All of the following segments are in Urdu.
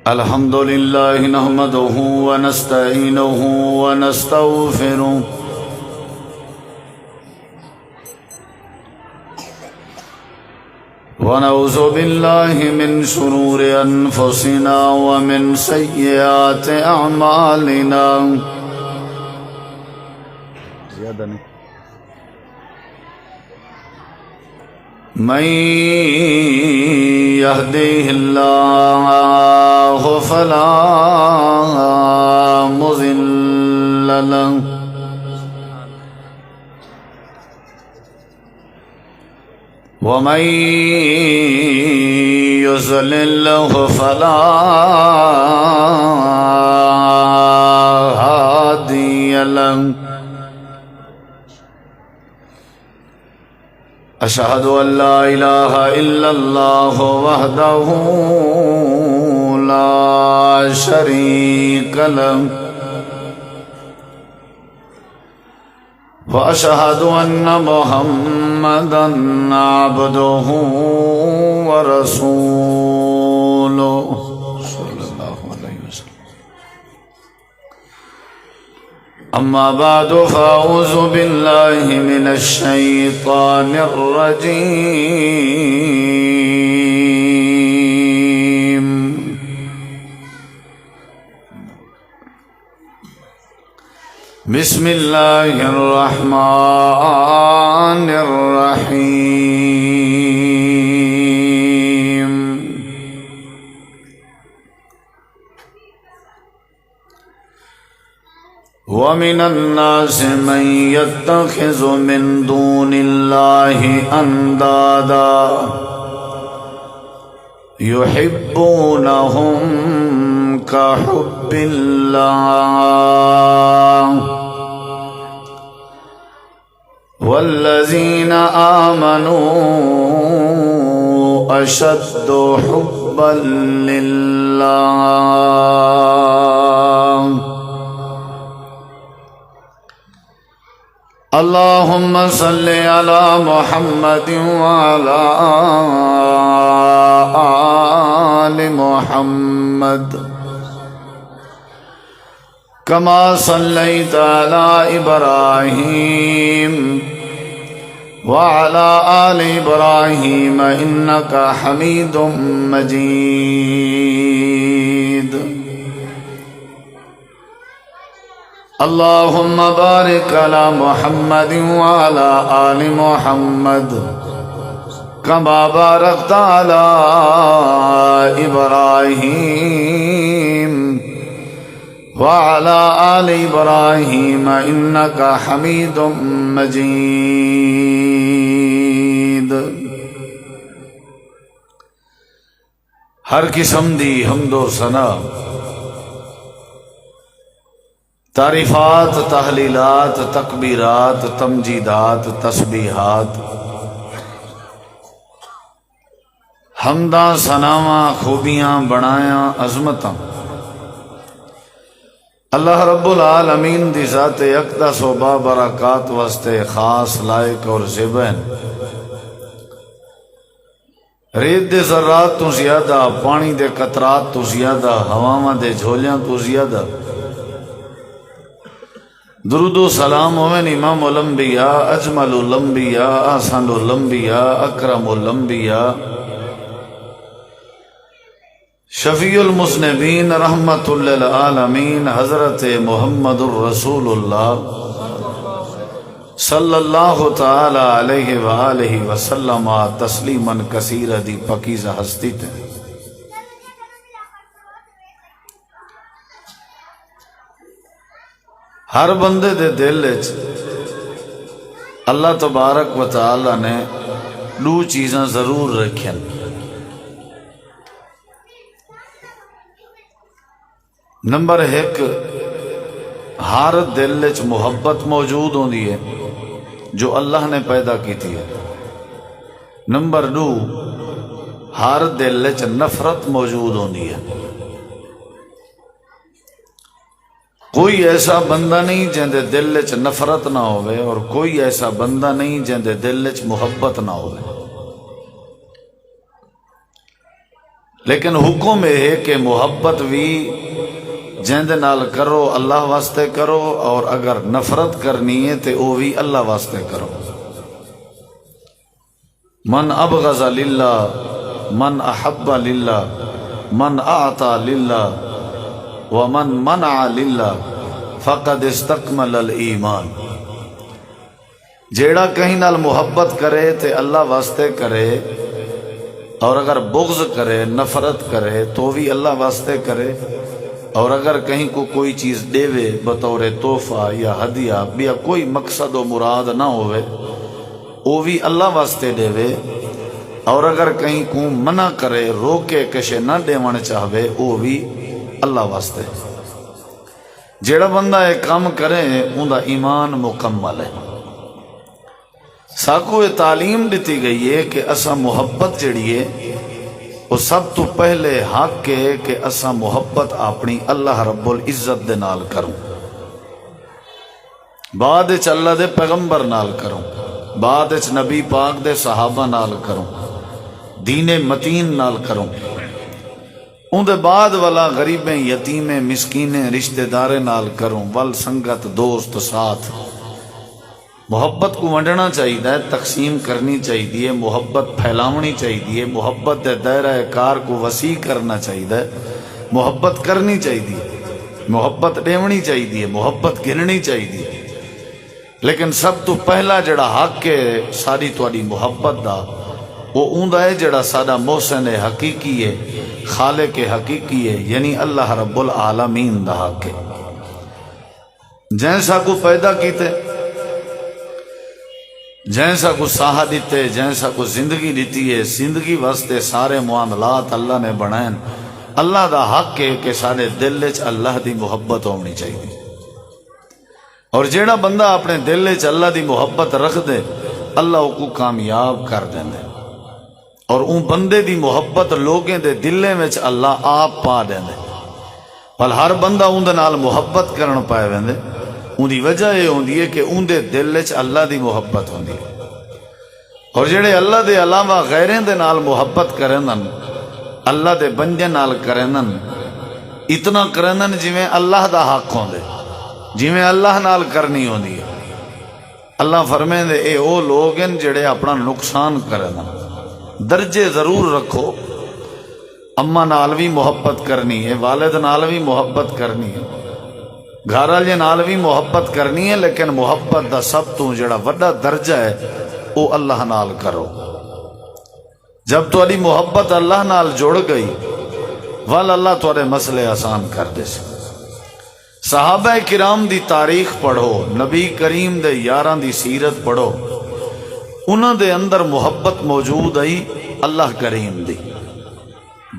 الحمد لله نحمده ونستعينه ونستغفره ونعوذ بالله من شرور أنفسنا ومن سيئات أعمالنا من يهديه الله فلا مضل له ومن يضلل فلا هادي له أشهد أن لا إله إلا الله وحده لا شريك له وأشهد أن محمدًا عبده ورسوله صلى الله عليه وسلم. أما بعد فأعوذ بالله من الشيطان الرجيم. بسم الله الرحمن الرحيم. ومن الناس من يتخذ من دون الله أندادا يحبونهم كحب الله والذين آمنوا أشد حبا لله. اللهم صل على محمد وعلى آل محمد كما صليت على إبراهيم وعلى آل إبراهيم إنك حميد مجيد. اللهم بارك على محمد وعلى آل محمد كما باركت على إبراهيم وعلى آل إبراهيم إنك حميد مجيد. ہر قسم دی حمد و ثنا، تعریفات، تحلیلات، تکبیرات، تمجیدات، تسبیحات، حمداں، ثناواں، خوبیاں، بڑایاں، عظمتاں اللہ رب العالمین دی ذات اقدس و بابرکات واسطے خاص، لائق اور زیبین. ریت دے ذرات تو زیادہ، پانی دے قطرات تو زیادہ، ہواواں دے جھولیاں تو زیادہ درود و سلام ہوئن امام الانبیاء، اجمل الانبیاء، احسن الانبیاء، اکرم الانبیاء، شفیع المذنبین، رحمت للعالمین، حضرت محمد الرسول اللہ صلی اللہ تعالی علیہ وآلہ وسلم تسلیما کثیرا دی پکیزہ ہستی تے. ہر بندے دے دل وچ اللہ تبارک و تعالی نے دو چیزاں ضرور رکھیں. نمبر ایک، ہر دل وچ محبت موجود ہوندی ہے جو اللہ نے پیدا کی تھی. نمبر دو، ہر دل وچ نفرت موجود ہوندی ہے. کوئی ایسا بندہ نہیں جندے دل وچ نفرت نہ ہوئے، اور کوئی ایسا بندہ نہیں جندے دل وچ محبت نہ ہوئے. لیکن حکم یہ ہے کہ محبت بھی جیندے نال کرو اللہ واسطے کرو، اور اگر نفرت کرنی ہے تو وہ بھی اللہ واسطے کرو۔ من ابغض للہ، من احب للہ، من اعطى للہ، ومن منع للہ فقد استکمل الایمان۔ جیڑا کہیں نال محبت کرے تے اللہ واسطے کرے، اور اگر بغض کرے نفرت کرے تو بھی اللہ واسطے کرے، اور اگر کہیں کو کوئی چیز دیوے بطور تحفہ یا ہدیہ بیا کوئی مقصد و مراد نہ ہوئے وہ بھی اللہ واسطے دیوے، اور اگر کہیں کو منع کرے روکے کشے نہ دیون چاہوے وہ بھی اللہ واسطے۔ جیڑا بندہ ایک کام کرے اوندا ایمان مکمل ہے۔ ساکو یہ تعلیم دیتی گئی ہے کہ اسا محبت جڑی ہے وہ سب تو پہلے حق ہے کہ اسا محبت اپنی اللہ رب العزت دے نال کروں، بعد اچ اللہ دے پیغمبر نال کروں، بعد اچ نبی پاک دے صحابہ نال کروں، دین متین نال کروں، ان دے بعد والا غریبیں یتیمیں مسکینیں رشتہ دارے نال کروں، ول سنگت دوست ساتھ۔ محبت کو ونڈنا چاہیے، تقسیم کرنی چاہیے، محبت پھیلاونی چاہیے، محبت دے دائرہ کار کو وسیع کرنا چاہیے، محبت کرنی چاہیے، محبت دیونی چاہیے، محبت گننی چاہیے۔ لیکن سب تو پہلا جڑا حق ہے ساری تواڈی محبت دا وہ اوندا ہے جڑا ساڈا محسن حقیقی ہے، خالق حقیقی ہے، یعنی اللہ رب العالمین دا حق ہے۔ جیسا کو پیدا کیتے، جیسا کو ساہ دیتے، جیسا کو زندگی دیتی ہے، زندگی واسطے سارے معاملات اللہ نے بنائیں۔ اللہ دا حق ہے کہ سارے دل وچ اللہ دی محبت ہونی چاہیے، اور جیڑا بندہ اپنے دل وچ اللہ دی محبت رکھ دے اللہ کو کامیاب کر دیندے، اور اون بندے دی محبت لوگیں دے دلیں وچ اللہ آپ پا دیندے۔ پل ہر بندہ اون دے نال محبت کرن پائے ویندے، ان دی وجہ یہ ہوندی ہے کہ ان دے دل وچ اللہ دی محبت ہوندی ہے، اور جڑے اللہ دے علاوہ غیریں دے نال محبت کرنن، اللہ دے بندے نال کرنن، اتنا کرنن جویں اللہ دا حق ہوندے، جویں اللہ نال کرنی ہوندی ہے۔ اللہ فرمیندے اے او لوگ ہیں جڑے اپنا نقصان کرنن۔ درجے ضرور رکھو، اماں نال بھی محبت کرنی ہے، والد نال بھی محبت کرنی ہے، گھر والے نال بھی محبت کرنی ہے، لیکن محبت دا سب تو جڑا وڈا درجہ ہے وہ اللہ نال کرو۔ جب تہاڈی محبت اللہ نال جڑ گئی ول اللہ تہاڈے مسئلے آسان کر دے سی۔ صحابہ کرام دی تاریخ پڑھو، نبی کریم دے یاراں دی سیرت پڑھو، انہاں دے اندر محبت موجود آئی اللہ کریم دی۔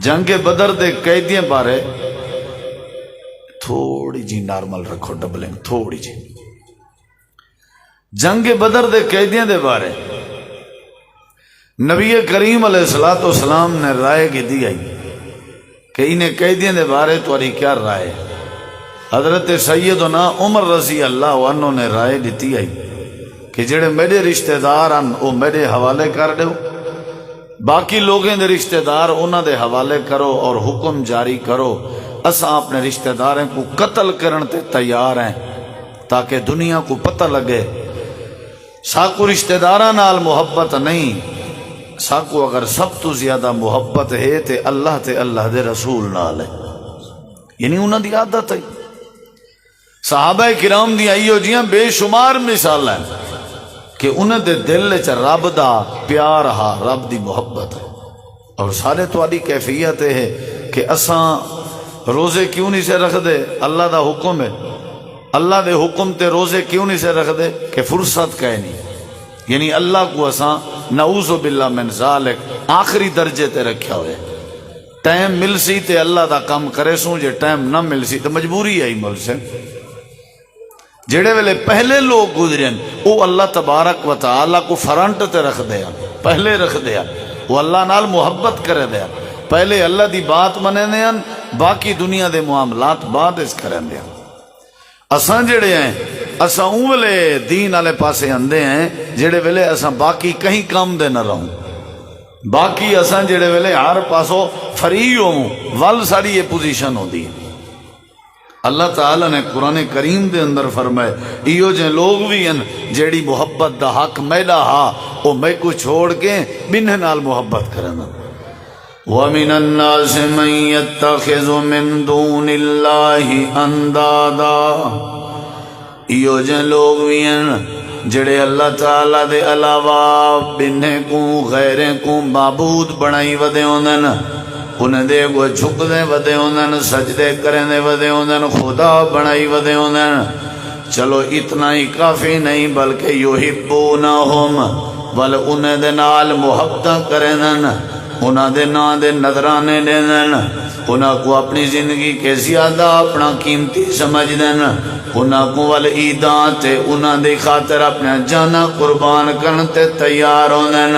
جنگ بدر دے قیدیاں بارے تھوڑی جی نارمل رکھو، ڈبلنگ تھوڑی جی۔ جنگ بدر دے قیدیاں دے بارے نبی کریم علیہ الصلوۃ والسلام نے رائے کی دی آئی کہ انہیں قیدیاں دے بارے تمہاری کیا رائے ہے۔ حضرت سیدنا عمر رضی اللہ عنہ نے رائے دیتی آئی کہ جڑے میرے رشتہ دار ہیں وہ میرے حوالے کر دو، باقی لوگیں دے رشتہ دار انہاں دے حوالے کرو، اور حکم جاری کرو اساں اپنے رشتہ داروں کو قتل کرن تے تیار ہیں، تاکہ دنیا کو پتہ لگے ساکو رشتہ داراں نال محبت نہیں، ساکو اگر سب تو زیادہ محبت ہے تے اللہ دے رسول نال ہے، یعنی انہاں دی عادت ہے۔ صحابہ کرام دی ایو جیاں بے شمار مثال ہیں کہ انہاں دے دل وچ رب دا پیار ہا، رب دی محبت ہے۔ اور سارے تواڈی کیفیت ہے کہ اساں روزے کیوں نہیں سے رکھ دے؟ اللہ دا حکم ہے، اللہ دے حکم تے روزے کیوں نہیں سے رکھ دے؟ کہ فرصت کہے نہیں، یعنی اللہ کو اساں نعوذ باللہ من ذالک آخری درجے تے رکھیا ہوئے۔ ٹائم مل سی تے اللہ دا کام کرے سوں، جے ٹائم نہ مل سی تے مجبوری آئی مل سے۔ جڑے ویلے پہلے لوگ گزرین وہ اللہ تبارک و تعالی کو فرنٹ تے رکھ دیا، پہلے رکھ دیا، وہ اللہ نال محبت کرے دیا، پہلے اللہ دی بات منے دیا، باقی دنیا دے معاملات بعد اس کریں دیا۔ اساں جڑے ہیں اساں اون ویلے دین والے پاسے اندے ہیں جڑے ویلے اساں باقی کہیں کام دے نہ رہوں، باقی اساں جڑے ویلے ہر پاسوں فری ہوں ول ساری یہ پوزیشن ہوتی ہے۔ اللہ تعالیٰ نے قرآن کریم دے اندر فرمائے ایو جے لوگ بھی ہیں جیڑی محبت دا حق میڈا ہا وہ میں کو چھوڑ کے بنہ نال محبت کرنا۔ وَمِنَ النَّاسِ مَن يَتَّخِذُ مِن دُونِ اللَّهِ أَندَادًا، ایو جے لوگ بھی ہیں جڑے اللہ تعالیٰ دے علاوہ بنہ کو غیریں کو معبود بنائی ودے ہوندن، انہیں دے کو جھک دے ودے ہوندن، سجدے کریں دے ودے ہوندن، خدا بنائی ودے ہوندن۔ چلو اتنا ہی کافی نہیں بلکہ یحبونہم، بل انہیں دے نال محبتاں کریں دن، انہاں دے نا دے نظرانے دے دن، انہاں کو اپنی زندگی کے زیادہ اپنا قیمتی سمجھ دن، انہاں کو والعیداں تے انہاں دے خاطر اپنا جانا قربان کرتے تیار ہوندن۔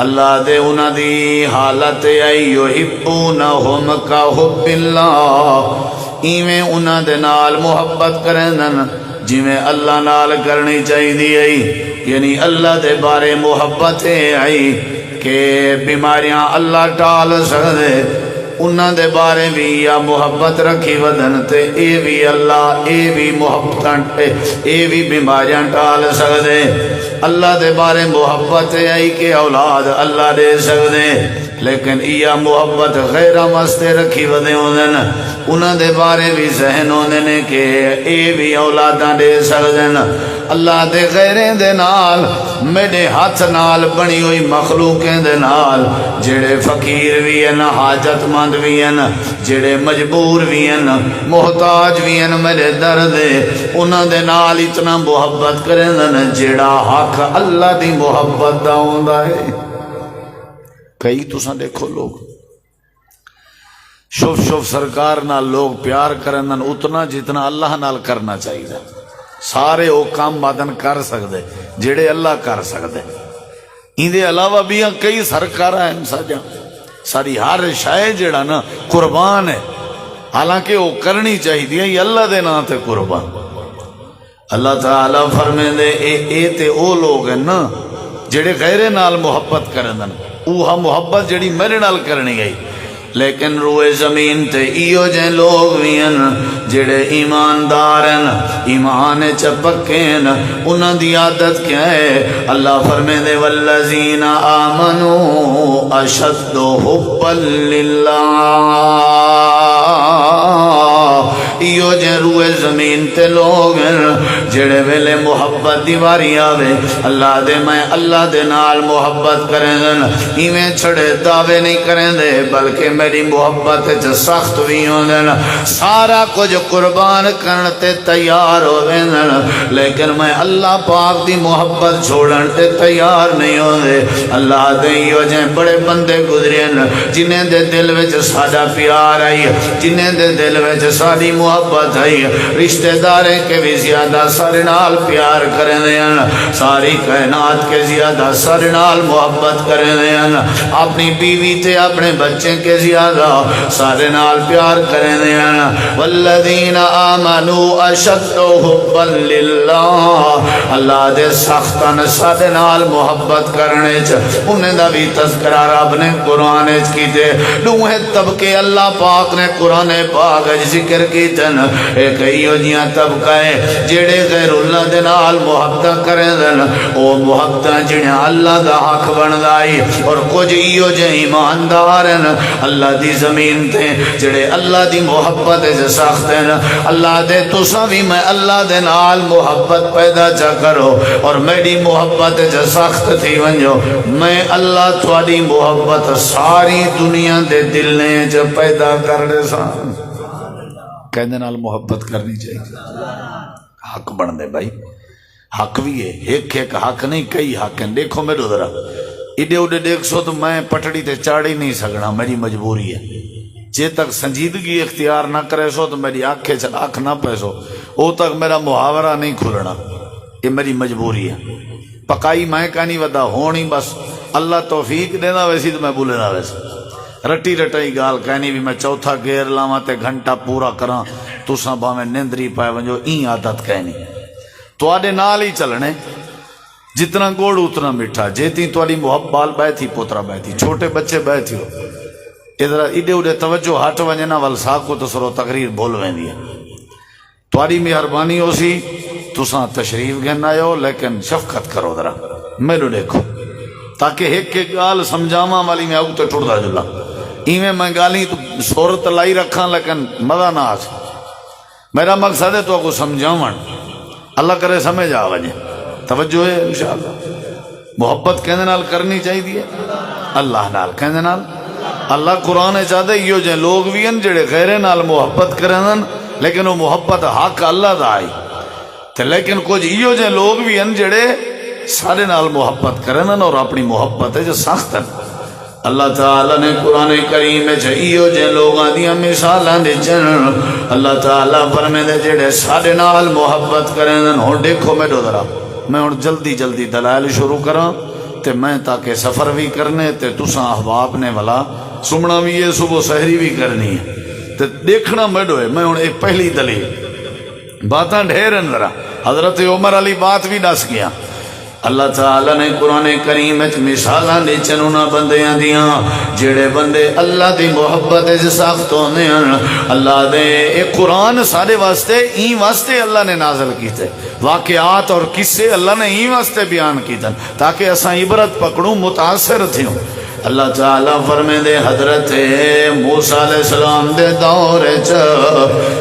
اللہ دے انہاں دی حالت آئی یحبونہم کا حب اللہ، ایویں انہاں دے نال محبت کریں دن جویں اللہ نال کرنی چاہیے آئی، یعنی اللہ دے بارے محبت آئی کہ بیماریاں اللہ ٹال سکدے، انہاں دے بارے بھی یا محبت رکھی ودن تے اے بھی اللہ اے بھی محبت اے بھی بیماریاں ٹال سکدے۔ اللہ دے بارے محبت آئی کہ اولاد اللہ دے سکدے، لیکن یہ محبت غیر مستے رکھی ودے ہوندن، انہاں دے بارے بھی ذہن ہوندن کہ اے بھی اولاداں دے سکدن۔ اللہ دے غیریں دے نال میرے ہاتھ نال بنی ہوئی مخلوقیں دے نال جڑے فقیر بھی ہیں حاجت مند بھی ہیں جڑے مجبور بھی ہیں محتاج بھی ہیں میرے درد انہاں دے نال اتنا محبت کریں دن جڑا حق اللہ دی محبت دا ہوندا ہے۔ کئی تساں دیکھو لوگ شوف سرکار نال لوگ پیار کرن اتنا جتنا اللہ نال کرنا چاہیے، سارے وہ کام مادن کر سکتے جڑے اللہ کر سکتے، اندے علاوہ بھی کئی سرکار ہیں ساجا ساری ہر شے جڑا نا قربان ہے، حالانکہ وہ کرنی چاہیے اللہ دے نام تے قربان۔ اللہ تعالیٰ فرمے دے اے تے او لوگ ہیں نا جڑے غیرے نال محبت کرن، اوہا محبت جڑی میرے نال کرنی گئی، لیکن روئے زمین تے ایو جے لوگ بھی ہیں جڑے ایماندار ہیں ایمان چپکے ہیں، انہاں دی عادت کیا ہے؟ اللہ فرمے دے والذین آمنوا اشد حبا للہ، ایو جے روئے زمین تے لوگ ہیں جڑے ویلے محبت دیواری آوے اللہ دے میں اللہ دے نال محبت کریں دن، ایویں چھڑے دعوے نہیں کریں دے بلکہ میری محبت چ سخت بھی ہوں دن، سارا کچھ قربان کرنے تیار ہو دن، لیکن میں اللہ پاک دی محبت چھوڑن تے تیار نہیں ہو دے۔ اللہ دے ایو جے بڑے بندے گزرے جنہیں دے دل وچ ساڈا پیار آئی، جنہیں دے دل وچ ساری محبت آئی، رشتہ داریں کے بھی زیادہ سارے نال پیار کریں دے، ساری کائنات کے زیادہ سارے نال محبت کریں دے، اپنی بیوی تے اپنے بچے کے زیادہ سارے نال پیار کریں دے۔ والذین آمنوا اشد حبا للہ، اللہ دے سختن سارے نال محبت کرنے چ انہیں دا بھی تذکرہ رب نے قرآن کیتے، دوہے طبقے اللہ پاک نے قرآن پاک ذکر کیتن، ایک ایو جیاں طبقہ ہے جڑے غیر اللہ دے نال محبت کریں دن، او محبت جنہیں اللہ دا حق بندائی، اور کچھ ایو جے ایماندار ہیں اللہ دی زمین تے جڑے اللہ دی محبت سے سخت ہیں، اللہ دے تساں بھی میں اللہ دے نال محبت پیدا چا کرو اور میری محبت سے سخت تھی ونجو، میں اللہ تھوڑی محبت ساری دنیا دے دل نے جو پیدا کر دے سا۔ کہنے نال محبت کرنی چاہیے، حق بن دے بھائی، حق بھی ہے، ایک ایک حق نہیں کئی حق ہیں۔ دیکھو میرے ذرا ایڈے اڈے دیکھ سو تو میں پٹڑی تے چاڑ ہی نہیں سکنا، میری مجبوری ہے، جے تک سنجیدگی اختیار نہ کرے سو تو میری آنکھیں سے آنکھ نہ پیسو او تک میرا محاورہ نہیں کھلنا، یہ میری مجبوری ہے۔ پکائی میں کہانی ودا ہونی بس اللہ توفیق دینا، ویسی تو میں بولے نہ ویسے رٹی رٹائی گال کہنی بھی میں چوتھا گیر لاواں تے گھنٹہ پورا کراں، تساں باویں نیندری پائے ونجو این عادت کہنی تو آڈے نال ہی چلنے، جتنا گوڑ اتنا میٹھا، جیتی تاری محبت بال بہ تھی پوترا بہ تھی، چھوٹے بچے بہ تھی، ادھر ایڈے اڈے توجہ ہٹ وجنا ول ساکو تو سرو تقریر بول ویندی ہے۔ تاری مہربانی ہو سی تساں تشریف گھن آئے لیکن شفقت کرو ذرا میرے دیکھو تاکہ ایک ایک گال سمجھاواں والی میں آؤ تو ٹردا جلا ایویں میں گالی تو صورت لائی رکھاں لیکن مزہ نہ آ میرا مقصد ہے تو کو سمجھاون اللہ کرے سمجھ آ وجے توجہ ہے انشاءاللہ محبت کہنے نال کرنی چاہیے اللہ نال کہنے نال اللہ قرآن چاہتے یہ جے لوگ بھی ہیں جڑے غیرے نال محبت کرن لیکن وہ محبت حق اللہ دا آئی تے لیکن کچھ یہ جے لوگ بھی ہیں جڑے سارے نال محبت کرن اور اپنی محبت ہے جو سخت ہیں۔ اللہ تعالیٰ نے قرآن کریم میں چاہیے جے لوگاں دیاں مثالاں دے چن اللہ تعالیٰ فرمے دے جڑے سارے نال محبت کرن ہن دیکھو میرے ذرا میں ہن جلدی جلدی دلائل شروع کراں تے میں تاکہ سفر بھی کرنے تے تساں احباب نے والا سمنا بھی ہے صبح سحری بھی کرنی ہے تے دیکھنا میڈو ہے۔ میں ہن ایک پہلی دلیل باتاں ڈھیر ہیں ذرا حضرت عمر علی بات بھی دس گیا اللہ تعالیٰ نے قرآن کریم وچ مثالاں دے چنونا بندیاں دیاں جڑے بندے اللہ دی محبت وچ سخت ہوندے ہیں اللہ دے ایک قرآن سارے واسطے این واسطے اللہ نے نازل کیتے واقعات اور قصے اللہ نے این واسطے بیان کیتے تاکہ اساں عبرت پکڑوں متاثر تھیوں۔ اللہ تعالیٰ فرمے دے حضرت موسیٰ علیہ السلام دے دور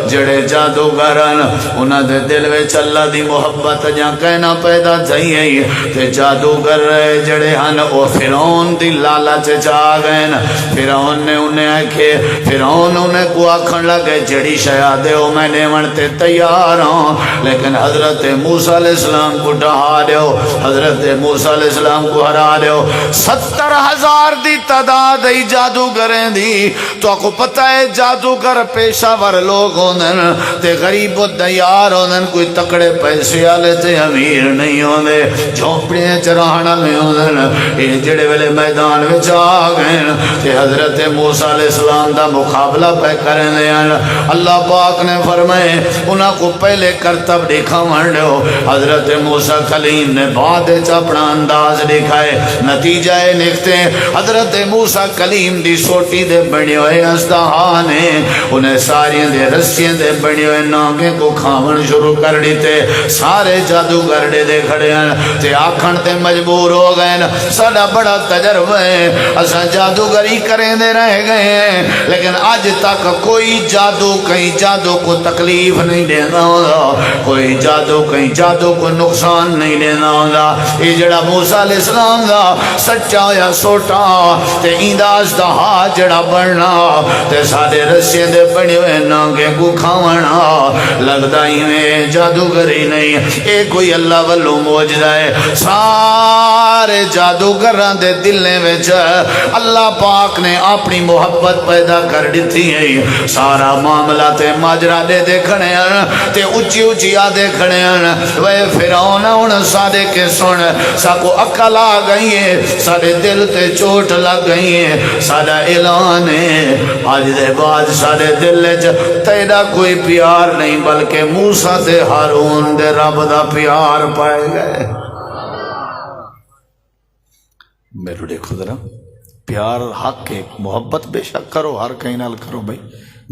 جڑے جادوگرن انہاں دے دل وچ اللہ دی محبت جا کہنا پیدا تھی تے جادوگر جڑے ہن او فرعون دی لالچ چا گئے فرعون نے انہیں آکھے فرعون انہیں کو آکھن لگے جڑی شیا دیو میں دیون تے تیار ہوں لیکن حضرت موسیٰ علیہ السلام کو ڈہا دیو حضرت موسیٰ علیہ السلام کو ہرا دیو 70,000 دی تعداد ای جادوگریں دی تو آپ کو پتہ ہے جادوگر پیشہ ور لوگ ہوندن تے غریب و دیار ہوندن کوئی تکڑے پیسے آلے تے امیر نہیں ہوندے جھونپڑیاں چراہنا نہیں ہوندن یہ جڑے ویلے میدان وچ آ گئے تے حضرت موسیٰ علیہ السلام دا مقابلہ پہ کریں دے اللہ پاک نے فرمائے انہاں کو پہلے کرتب دکھا منڈو حضرت موسیٰ کلیم نے بعد اپنا انداز دکھائے نتیجہ نکتے حضرت موسیٰ کلیم دی سوٹی دے بڑی ہوئے ازدہانے انہیں ساری دے رسیاں دے بڑی ہوئے ناگے کو کھاون شروع کر دیتے سارے جادوگر دے کھڑے ہیں تے آکھن تے مجبور ہو گئے ساڑا بڑا تجربہ ہے اساں جادوگری کریں دے رہ گئے ہیں لیکن آج تک کوئی جادو کہیں جادو کو تکلیف نہیں دینا ہوگا کوئی جادو کہیں جادو کو نقصان نہیں دینا ہوگا یہ جڑا موسیٰ علیہ السلام دا سچا یا سوٹا تے اینداز دا ہا جڑا بڑھنا تے سارے رسے دے بڑے ہوئے نانگے کو کھاونا لگتا ہی میں جادوگری نہیں اے کوئی اللہ والو موجدہ ہے سارے جادوگران دے دلنے وچ اللہ پاک نے اپنی محبت پیدا کر دیتی ہے سارا معاملہ تے ماجرہ دے دیکھنے ہیں تے اچھی اچھی آدھے کھڑے ہیں وہ فرعون ان سارے کے سن ساکو عقل آ گئی ہے سارے دل تے چوٹ لگ گئی ہے سارا اعلان ہے آج دے بعد سارے دل تیرا کوئی پیار نہیں بلکہ موسیٰ تے ہارون دے رب دا پیار پائے گئے میرے دیکھو ذرا پیار حق ہے محبت بے شک کرو ہر کہیں نال کرو بھائی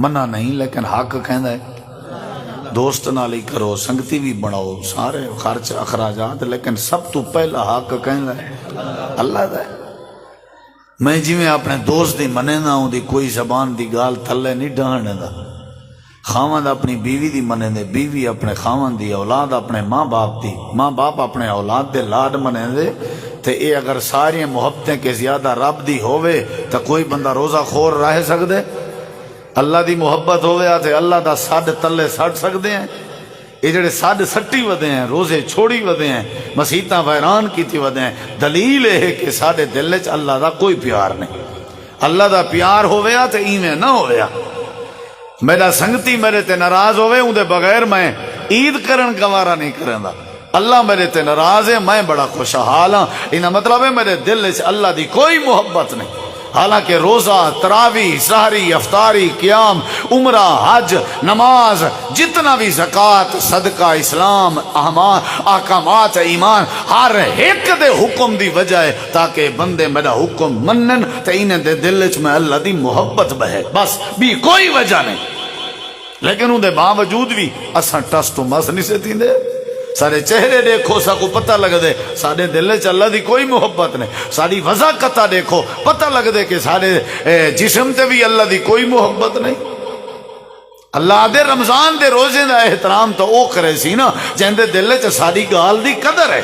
منع نہیں لیکن حق کہندا ہے دوست نال ہی کرو سنگتی بھی بناؤ سارے خرچ اخراجات لیکن سب تو پہلا حق کہندا ہے اللہ دا ہے میں جی میں اپنے دوست دی منے نہ ہوں دی کوئی زبان دی گال تھلے نہیں ڈہنے دا خاوند اپنی بیوی دی منے دے بیوی اپنے خاوند دی اولاد اپنے ماں باپ دی ماں باپ اپنے اولاد دے لاڈ منے دے تے اے اگر ساری محبتیں کے زیادہ رب دی ہوئے تو کوئی بندہ روزہ خور رہ سکدے اللہ دی محبت ہوئے آتے اللہ دا ساڑھ تلے سڑ سکتے ہیں یہ جڑے ساڑھ سٹی ودے ہیں روزے چھوڑی ودے ہیں مسیحتاں ویران کیتی ودے ہیں دلیل ہے کہ ساڑھے دل وچ اللہ دا کوئی پیار نہیں اللہ دا پیار ہوئے آتے ایویں نہ ہوئے میرا سنگتی میرے تے ناراض ہوئے ان دے بغیر میں عید کرن گوارا نہیں کرن دا اللہ میرے تے ناراض ہے میں بڑا خوشحال ہاں انہاں مطلب ہے میرے دل وچ اللہ دی کوئی محبت نہیں حالانکہ روزہ، تراوی، سحری، افطاری، قیام، عمرہ، حج، نماز، جتنا بھی زکوٰۃ، صدقہ، اسلام، احکامات ایمان، ہر ایک دے حکم دی وجہ ہے تاکہ بندے میرا حکم منن تے انہیں دے دل چ میں اللہ دی محبت بہے، بس بھی کوئی وجہ نہیں۔ لیکن ان دے باوجود بھی اساں ٹس تو مس نہیں سے تھی دے، سارے چہرے دیکھو سا کو پتہ لگ دے سارے دل چ اللہ دی کوئی محبت نہیں، ساری وضاحت دیکھو پتہ لگ دے کہ سارے جسم تے بھی اللہ دی کوئی محبت نہیں۔ اللہ دے رمضان دے روزے دا احترام تو او کرے سی نا جن دے دل چ ساری گال دی قدر ہے،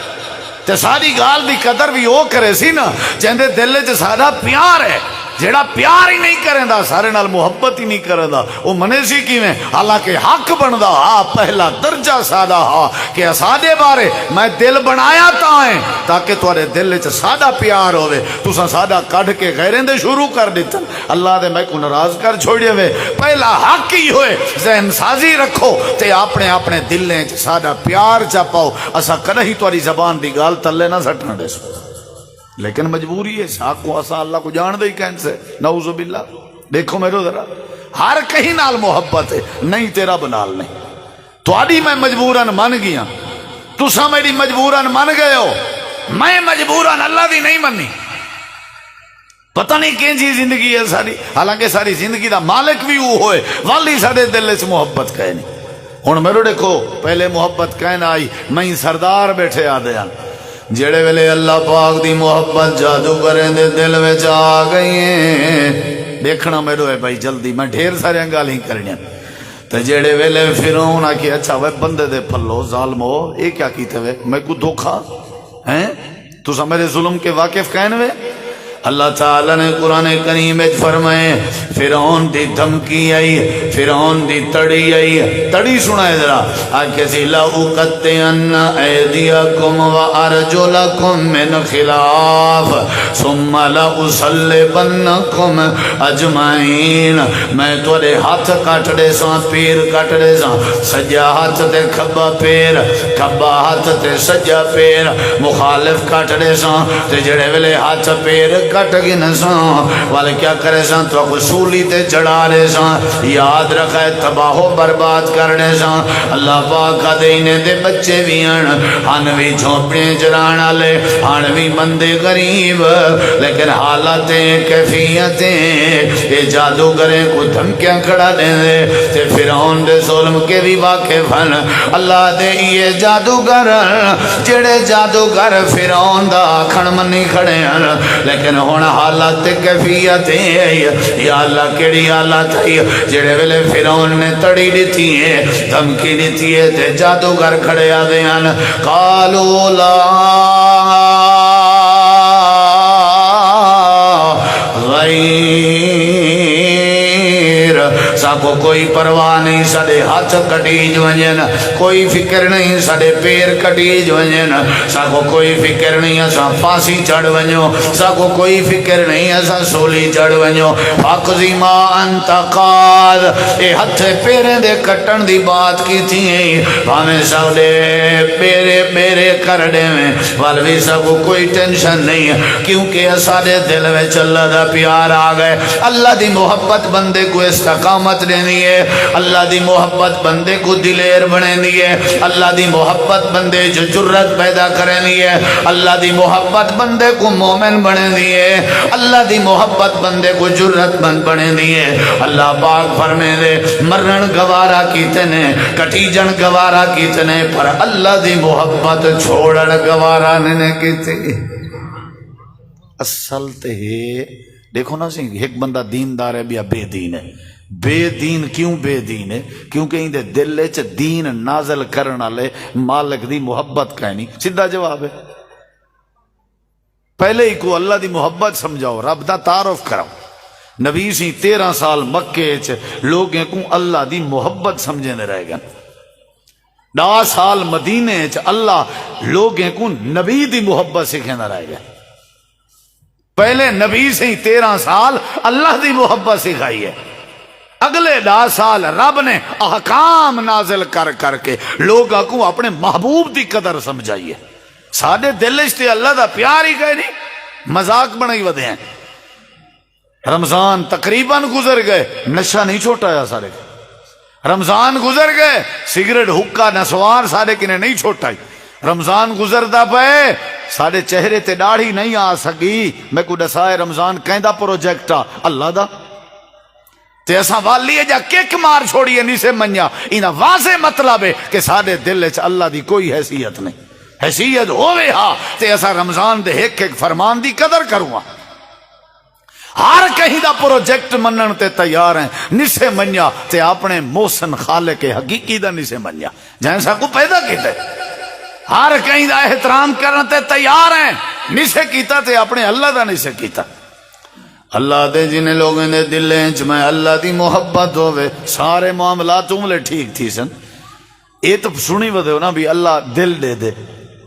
تے ساری گال دی قدر بھی او کرے سی نا جن دے دل چ سارا پیار ہے۔ جیڑا پیار ہی نہیں کریں دا، سارے نال محبت ہی نہیں کریں دا، وہ منے سی کیویں؟ حالانکہ حق بندا ہا، پہلا درجہ سادہ ہا کہ سادے بارے میں دل بنایا تائیں تاکہ تھوڑے دل چ سادہ پیار ہوئے، تساں سادہ کڈ کے غیریں دے شروع کر دیتا، اللہ دے میں کو ناراض کر چھوڑے ہوئے۔ پہلا حق ہی ہوئے، ذہن سازی رکھو تے اپنے اپنے دلیں چ سادہ پیار چا پاؤ، اسا کدی تھوڑی زبان دی گال تلے نہ سٹن دے سو، لیکن مجبوری ہے شاہ کو اسا اللہ کو جان دے ہی کہن سے، نعوذ باللہ۔ دیکھو میرے ذرا ہر کہیں نال محبت ہے، نہیں تیرا بنال نہیں، تھوڑی میں مجبوراً من گیا، تسا میری مجبوراً من گئے ہو، میں مجبوراً اللہ دی نہیں منی۔ پتہ نہیں کہیں جی زندگی ہے ساری، حالانکہ ساری زندگی دا مالک بھی وہ ہوئے، والی سارے دل سے محبت کہے نہیں۔ ہن میرے دیکھو پہلے محبت کہنا آئی، میں سردار بیٹھے آدھے ہیں جڑے ویلے اللہ پاک دی محبت جادو کریں دے دل میں آ گئی ہیں، دیکھنا میرے ہے بھائی جلدی میں ڈھیر سارے گال ہی کرنی تے جڑے ویلے فرعون آکھے اچھا وہ بندے دے پھلو ظالمو اے کیا کیتے ہوئے، میں کو دھوکھا ہیں تسا میرے ظلم کے واقف کہنے ہوئے۔ اللہ تعالیٰ نے قرآن کریم میں فرمائے فرعون دی دھمکی آئی، فرعون دی تڑی آئی، تڑی سنائے ذرا آکے سی لَأُقَطِّعَنَّ أَيْدِيَكُمْ وَأَرْجُلَكُمْ مِنْ خِلَافٍ ثُمَّ لَأُصَلِّبَنَّكُمْ أَجْمَعِينَ، میں تورے ہاتھ کٹ دے ساں، پیر کٹ دے ساں، سجا ہاتھ تے کھبا پیر، کھبا ہاتھ تے سجا پیر، مخالف کٹ دے ساں تے جڑے ویلے ہاتھ پیر کٹ گن ساں والے کیا کرے ساں تو سولی تے چڑھا رہے ساں، یاد رکھے تباہ و برباد کرنے ساں۔ اللہ پاک کا دینے دے بچے بھی ہن بھی جھونپڑے چرانا لے، ہن بھی بندے غریب، لیکن حالتیں کیفیتیں یہ جادوگریں کو دھمکیاں کھڑا دیں دے تے فرعون دے ظلم کے بھی واقف ہیں۔ اللہ دے یہ جادوگر جڑے جادوگر فرعون دا کھڑ منی کھڑے ہیں، لیکن ہونا حالت کیفیت ہے یا اللہ کیڑی حالت ہے جڑے ویلے فرعون نے تڑی دیتی ہے، دھمکی دیتی ہے تے جادوگر کھڑے آدھے ہیں قالوا لا ساکو کوئی پرواہ نہیں، ساڑے ہاتھ کٹی جوانین، کوئی فکر نہیں ساڑے پیر کٹی جوانین، ساکو کوئی فکر نہیں اساں پاسی چڑھ ونجو، ساکو کوئی فکر نہیں اساں سولی چڑھ ونجو، فاقضی ما انت قاد، اے ہتھ پیریں دے کٹن دی بات کی تھی، ہمیں ساڑے پیرے کر دے میں والوی ساکو کوئی ٹینشن نہیں، کیونکہ ساڑے دل میں چلا دا پیار آگئے۔ اللہ دی محبت بندے کو استقامت دینی ہے، اللہ دی محبت بندے کو دلیر بنینی ہے، اللہ دی محبت بندے جو جرت پیدا کرنی ہے، اللہ دی محبت بندے کو مومن بنینی ہے، اللہ دی محبت بندے کو جرت مند بنینی ہے۔ اللہ پاک فرمے دے مرن گوارا کیتے نے، کٹی جن گوارا کیتے نے، پر اللہ دی محبت چھوڑن گوارا نے کیتے۔ اصل تے دیکھو نا سی ایک بندہ دیندار ہے بیا بے دین ہے، بے دین کیوں بے دین ہے؟ کیونکہ ان دے دل چ دین نازل کرنا لے مالک دی محبت کہنی، سیدھا جواب ہے۔ پہلے ہی کو اللہ دی محبت سمجھاؤ، رب دا تعارف کراؤ۔ نبی سی 13 سال مکے چ لوگیں کو اللہ دی محبت سمجھنے رہ گئے، 10 سال مدینے چ اللہ لوگیں کو نبی دی محبت سکھینا رہ گئے۔ پہلے نبی سے 13 سال اللہ دی محبت سکھائی ہے، اگلے 10 سال رب نے احکام نازل کر کر کے لوگوں کو اپنے محبوب دی قدر سمجھائی ہے۔ سادے دل سے اللہ دا پیار ہی گئے نہیں، مذاق بنائی ودے ہیں۔ رمضان تقریباً گزر گئے، نشہ نہیں چھوٹایا سارے، رمضان گزر گئے، سگریٹ حکا نسوار سارے کنے نہیں چھوٹائی، رمضان گزردا پے سارے چہرے تے داڑھی نہیں آ سکی، میں کو دسائے رمضان کہندا پروجیکٹ آ اللہ دا تے اساں والی جا کک مار چھوڑیے نہیں سے منیا، انہاں واضح مطلب ہے کہ سارے دل وچ اللہ دی کوئی حیثیت نہیں، حیثیت ہوے ہا تے اساں رمضان دے ایک ایک فرمان دی قدر کروں، ہر کہیں دا پروجیکٹ منن تے تیار ہیں، نسے منیا تے اپنے محسن خالق حقیقی دا نسے منیا جیسا کو پیدا کیتے، ہر کہیں دا احترام کرن تے تیار ہیں، نسے کیتا تے اپنے اللہ دا نسے کیتا۔ اللہ دے جنہیں لوگوں دے دلیں چ میں اللہ دی محبت ہوئے سارے معاملات عملے ٹھیک تھی سن، یہ تو سنی ودے ہو نا بھی اللہ دل دے دے،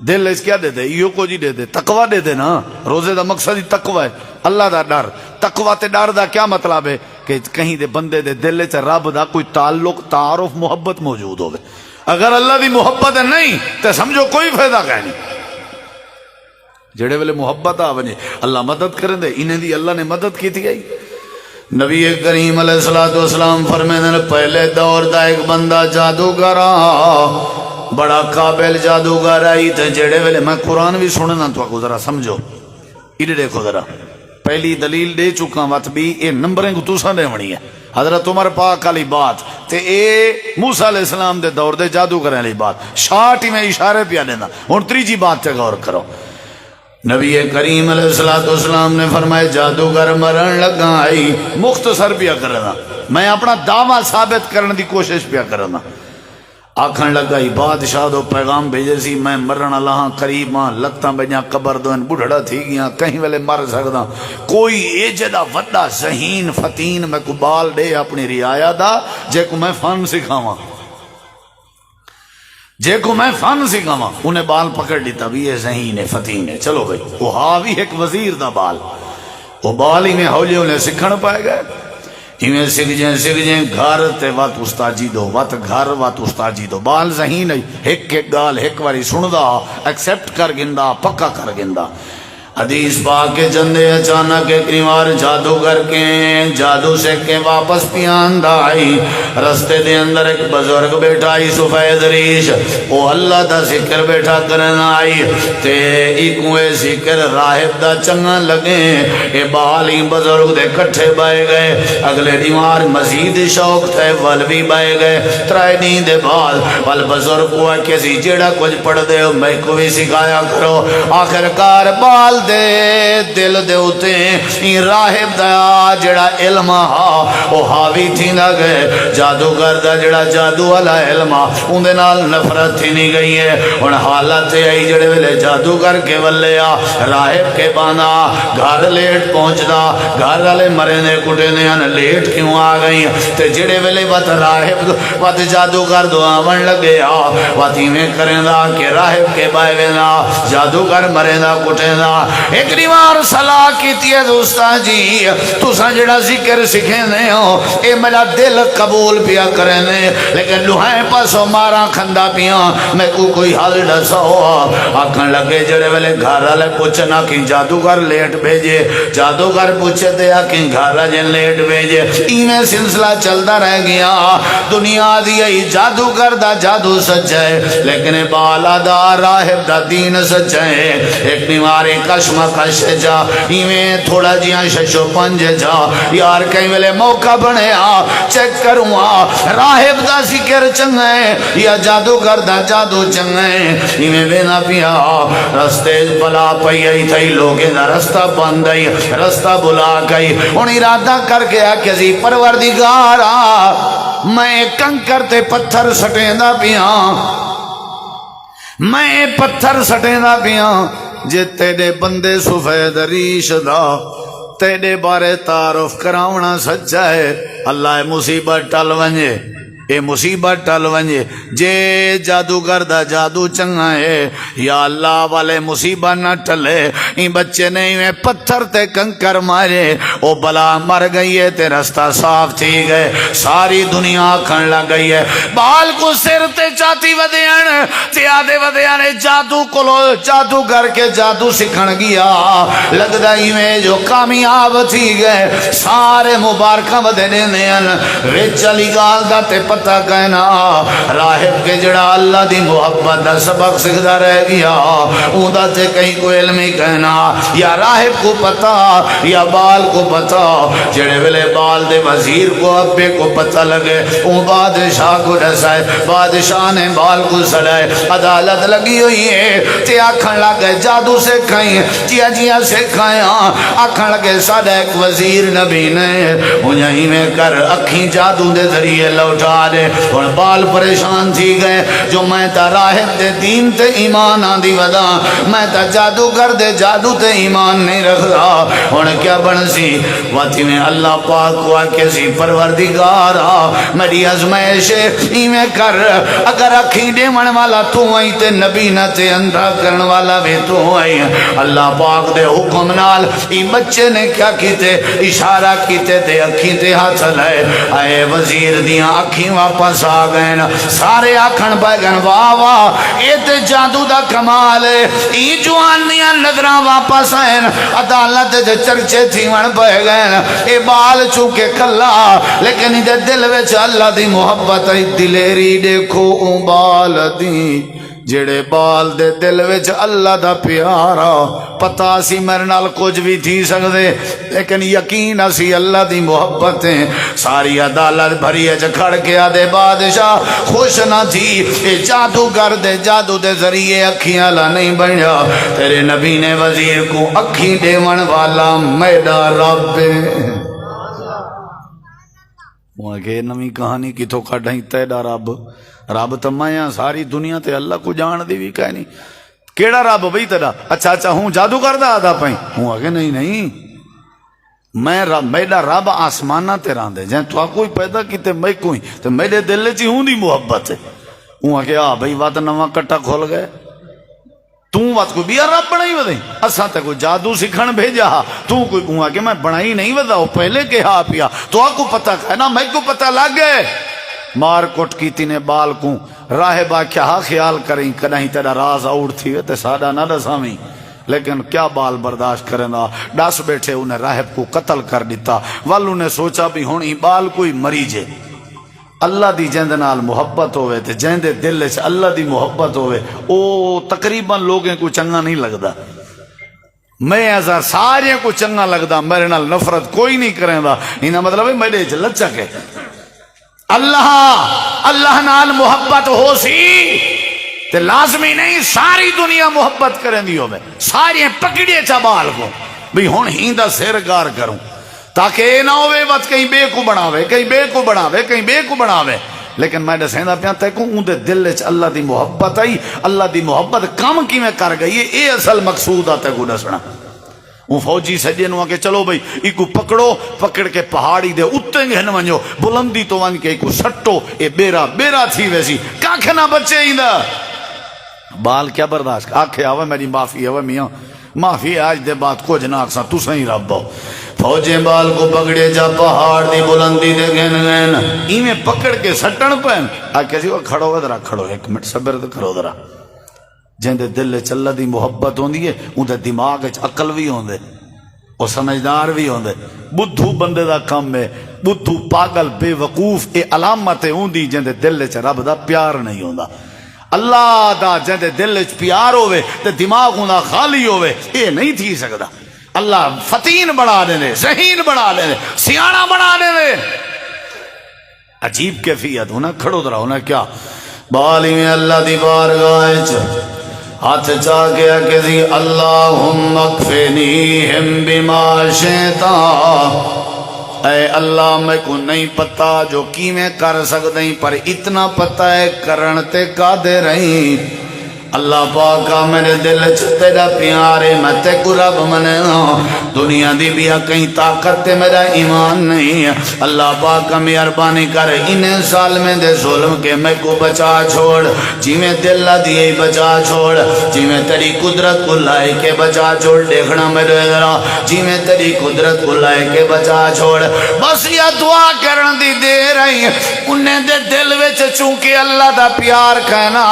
دل اس کیا دے دے، ایو کو جی دے دے، تقوی دے دے نا، روزے دا مقصد ہی تقوی ہے، اللہ دا ڈر، تقوی تے ڈر دا کیا مطلب ہے کہ کہیں دے بندے دے دل چ رب دا کوئی تعلق تعارف محبت موجود ہوئے، اگر اللہ دی محبت ہے نہیں تو سمجھو کوئی فائدہ کہ نہیں، جڑے ویلے محبت آ ونجے اللہ مدد کریں دے، انہیں دی اللہ نے مدد کی تھی آئی۔ نبی کریم علیہ السلام فرمائے پہلے دور دا ایک بندہ جادوگر بڑا قابل جادوگر آئی تے جڑے ویلے میں قرآن بھی سننا تو کو ذرا سمجھو، ادھر دیکھو ذرا، پہلی دلیل دے چکا وقت بھی اے نمبریں کو توساں دے ونی ہے، حضرت عمر پاک علی بات تے اے موسیٰ علیہ السلام دے دور دے جادوگر علی بات، شاٹ ہی میں اشارے پیا دینا، ہن تریجی بات تے غور کرو۔ نبی کریم علیہ السلام نے فرمائے جادوگر مرن لگا آئی، مختصر پیا کرنا، میں اپنا دعویٰ ثابت کرنے دی کوشش پیا کرنا، آکھن لگا ہی بادشاہ دو پیغام بھیجے سی میں مرن اللہ قریب ہاں، لتاں بجاں قبر دوئن بڑھڑا تھی گیاں، کہیں ویلے مر سکدا، کوئی اے جدا وڈا ذہین فتین میں کو بال دے اپنی رعایا دا جے کو میں فن سکھاواں، جے کو میں فن سکھاواں، انہیں بال پکڑ لیتا بھی یہ ذہین ہے فتین ہے، چلو بھائی وہ ہاوی ایک وزیر دا بال، وہ بال ہی میں ہولی انہیں سکھن پائے گئے، ہمیں سکھ جائیں گھر تے وات استاجی دو، وات گھر وات استاجی دو، بال ذہین ہے، ایک ایک گال ایک واری سندا ایکسپٹ کر گندا پکا کر گندا۔ حدیث پاک کے جندے اچانک ایک نیوار جادوگر کے جادو سے کے واپس پیاندہ آئی، رستے دے اندر ایک بزرگ بیٹھا آئی سفید ریش، او اللہ دا ذکر بیٹھا کرنا آئی تے ایکوے ذکر راہب دا چنگا لگے، اے بالی بزرگ دے کٹھے بائے گئے، اگلے نیوار مزید شوق تھے والوی بائے گئے، ترائے دین دے بعد وال بزرگ ہوا کسی جیڑا کچھ پڑھ دے ہو میں کو بھی سکھایا کرو، آخر کار بال دے دل دے ہوتے این راہب دا جڑا علم ہا او حاوی تھی نہ گئے، جادوگر دا جڑا جادو والا علم ہا ان دے نال نفرت تھی نہیں گئی ہے، ان حالت آئی جڑے ویلے جادوگر کے ولے آ راہب کے بانا گھر لیٹ پہنچدا، گھر والے مرے نے کٹے نے ان لیٹ کیوں آ گئی تے جڑے ویلے بات راہب بات جادوگر دعا ون لگے آ واتی میں کریں دا کہ راہب کے بائے وینا جادوگر مرے دا کٹے دا، ایک نیوار صلاح کیتی ہے دوستا جی تُسا جڑا ذکر سکھینے ہو اے میرا دل قبول پیا کرنے، لیکن لوہائیں پاسو مارا کھندا پیا میں کو کوئی حال ڈسا ہوا، آکھن لگے جڑے ویلے گھر والے پوچھنا کہ جادوگر لیٹ بھیجے، جادوگر پوچھے تے آکھیں گھر والے لیٹ بھیجے، ایویں سلسلہ چلتا رہ گیا، دنیا دی ای جادوگر دا جادو سچا ہے لیکن بالا دا راہب دا دین سچا ہے، ایک نیوارے کشم کش جا ایویں تھوڑا جیاں ششو پنج جا یار کہیں ویلے موقع بنے آ چیک کروں آ راہب دا ذکر چنگے یا جادوگر دا جادو چنگے، ایویں بینا پیا رستے بلا پئی آئی تھئی لوگیں دا رستہ بند آئی رستہ بلا گئی، ان ارادہ کر کے کسی پروردگارا میں کنکر تے پتھر سٹیں دا پیا، میں پتھر سٹیں دا پیا جے تیرے بندے سفید ریش دا تیرے بارے تعارف کراؤنا سچا ہے، اللہ مصیبت ٹل ونجے اے مصیبت ٹل ونجے جے جادوگر دا جادو چنگا ہے یا اللہ والے مصیبت نہ ٹلے این بچے نہیں میں پتھر تے کنکر مارے او بلا مر گئی ہے تے رستہ صاف تھی گئے ساری دنیا کھن لگ گئی ہے بال کو سر تے چاتی ودیان تے آدھے ودیان جادو کلو جادو کر کے جادو سکھن گیا لگدا ہی میں جو کامیاب تھی گئے سارے مبارکہ ودے دینے وچ علی گال دا تے پتہ کہنا راہب کے جڑا اللہ دی محبت دا سبق سکھدا رہ گیا اوندا تے کہیں کوئی علمی کہنا یا راہب کو پتا یا بال کو پتا جڑے ویلے بال دے وزیر کو ابے کو پتہ لگے اون بادشاہ کو دسائے بادشاہ نے بال کو سڑائے عدالت لگی ہوئی ہے تے آکھن لگے جادو سے کھائیں جیا جیا سے کھائیں آکھن لگے ساڈا ایک وزیر نبی نے انہیں میں کر اکھیں جادو دے ذریعے لوٹا دے اور بال پریشان تھی گئے جو میں تا راہب دے دین تے ایمان آندی ودا میں تا جادو کر دے جادو تے ایمان نہیں رکھ رہا اور کیا بن سی واتی میں اللہ پاک کو آکے سی پروردگارا میری ازمائش ایمیں کر اگر اکھیں دیمن والا تو آئی تے نبی نہ تے اندھا کرن والا بھی تو آئی اللہ پاک دے حکم نال ای بچے نے کیا کیتے اشارہ کیتے تے اکھیں تے ہاتھ لائے آئے وزیر دیاں اکھیں واپس آ گئے سارے آکھن پہ گئے واہ واہ اے تے جادو دا کمال ہے ای جوانیاں نظران واپس آئے عدالت دے چرچے تھی ون پہ گئے اے بال چوکے کلا لیکن دے دل وچ اللہ دی محبت دلیری دیکھو اون بال دی جڑے بال دے دل وچ اللہ دا پیارا پتا سی میرے نال کچھ بھی تھی سکدے لیکن یقین اسی اللہ دی محبتیں ساری عدالت بھری ہے کھڑ کے آدھے بادشاہ خوش نہ تھی اے جادو کر دے جادو دے ذریعے اکھیاں لا نہیں بنیا تیرے نبی نے وزیر کو اکھیں دیون والا میڈا رب وہ کہ نمی کہانی کی تو کھڑیں تیڑا رب رب تمایا ساری دنیا تے اللہ کو جان دی بھی کہہ نہیں کیڑا رب بھئی تیرا اچھا ہوں جادو کر دا آدھا پائیں ہوں آگے نہیں میں رب میڈا رب آسمانہ تے راندے جائیں تو کوئی پیدا کیتے میں کوئی تو میرے دل چی ہوں دی محبت ہے ہوں آگے بھئی وات نواں کٹا کھول گئے توں وات کو بیا رب بنائی ودیں اساں تے کوئی جادو سکھن بھیجا توں کوئی کہوں کہ میں بنائی نہیں ودا وہ پہلے کے ہاں پیا تو کو پتہ کہنا میں کو پتہ لگ گئے مار کوٹ کی تینے بال کو راہبہ کیا خیال کریں کدہیں تیرا راز اوڑ تھی تے ساڈا نہ دساویں لیکن کیا بال برداشت کرنا ڈس بیٹھے انہیں راہب کو قتل کر دیتا والوں نے سوچا بھی ہونی بال کوئی مریجے اللہ دی جیندے نال محبت ہوئے تے جیندے دل سے اللہ دی محبت ہوئے او تقریباً لوگیں کو چنگا نہیں لگدا میں ایسا سارے کو چنگا لگدا میرے نال نفرت کوئی نہیں کریں دا انہا مطلب ہے میرے لچک ہے اللہ نال محبت ہو سی تے لازمی نہیں ساری دنیا محبت کریں دی ہوئے ساری پکڑیے چبال کو بھی ہون ہی دا سیر گار کروں تاکہ اے نہ ہوئے وقت کہیں بے کو بناوے کہیں بے کو بناوے کہیں بے کو بناوے لیکن میں دسیندہ پیا تے کو اون دے دل وچ اللہ دی محبت آئی اللہ دی محبت کم کیویں کر گئی اے اصل مقصود آ تے کو دسنا وہ فوجی سجے نو کہ چلو بھئی ایکو پکڑو پکڑ کے پہاڑی دے اتنے گھن ونجو بلندی تو ون کے ایکو سٹو اے بیرا تھی ویسی کاکھ نہ بچے ہیندا بال کیا برداشت آکھے آوے میری معافی آوے میاں معافی آج دے بات کچھ نہ آکساں تو صحیح رب ہو فوجیں بال کو پکڑے جا پہاڑ دی بلندی دے گھن گھن ایویں پکڑ کے سٹن پین آکھے سی وہ کھڑو ذرا کھڑو ایک منٹ صبر تے کرو ذرا جیندے دل وچ اللہ دی محبت ہوندی ہے اون دے دماغ وچ عقل وی ہوندے او سمجھدار وی ہوندے بدھو بندے دا کم ہے بدھو پاگل بے وقوف اے علامت ہوندی جیندے دل وچ رب دا پیار نہیں ہوندا اللہ دا جیندے دل وچ پیار ہوے تے دماغ ہوندا خالی ہوے اے نہیں تھی سکدا اللہ فتین بنا دے ذہین بنا دے سیاںا بنا دے عجیب کیفیت ہونا کھڑو درا ہونا کیا بالی میں اللہ دی بارگاہ وچ ہاتھ چاہ گیا کہ دی اللہم اکفنیہم بما شئتا اے اللہ میں کو نہیں پتا جو کی میں کر سکتے ہیں پر اتنا پتا ہے کرن تے قادر رہیں اللہ پاکا میرے دل چ تیرا پیار ہے، میں تے کو رب مننا، دنیا دی بھی کہیں طاقت تے میرا ایمان نہیں ہے۔ اللہ پاکا مہربانی کر انہیں سال میں دے ظلم کے میں کو بچا چھوڑ، جی میں دل دیے بچا چھوڑ، جی میں تیری قدرت کو لائے کے بچا چھوڑ، دیکھنا میرے ذرا جی میں تیری قدرت کو لائے کے بچا چھوڑ۔ بس یا دعا کرن دی دے رہی انہیں دے دل وچ چونکہ اللہ دا پیار کہنا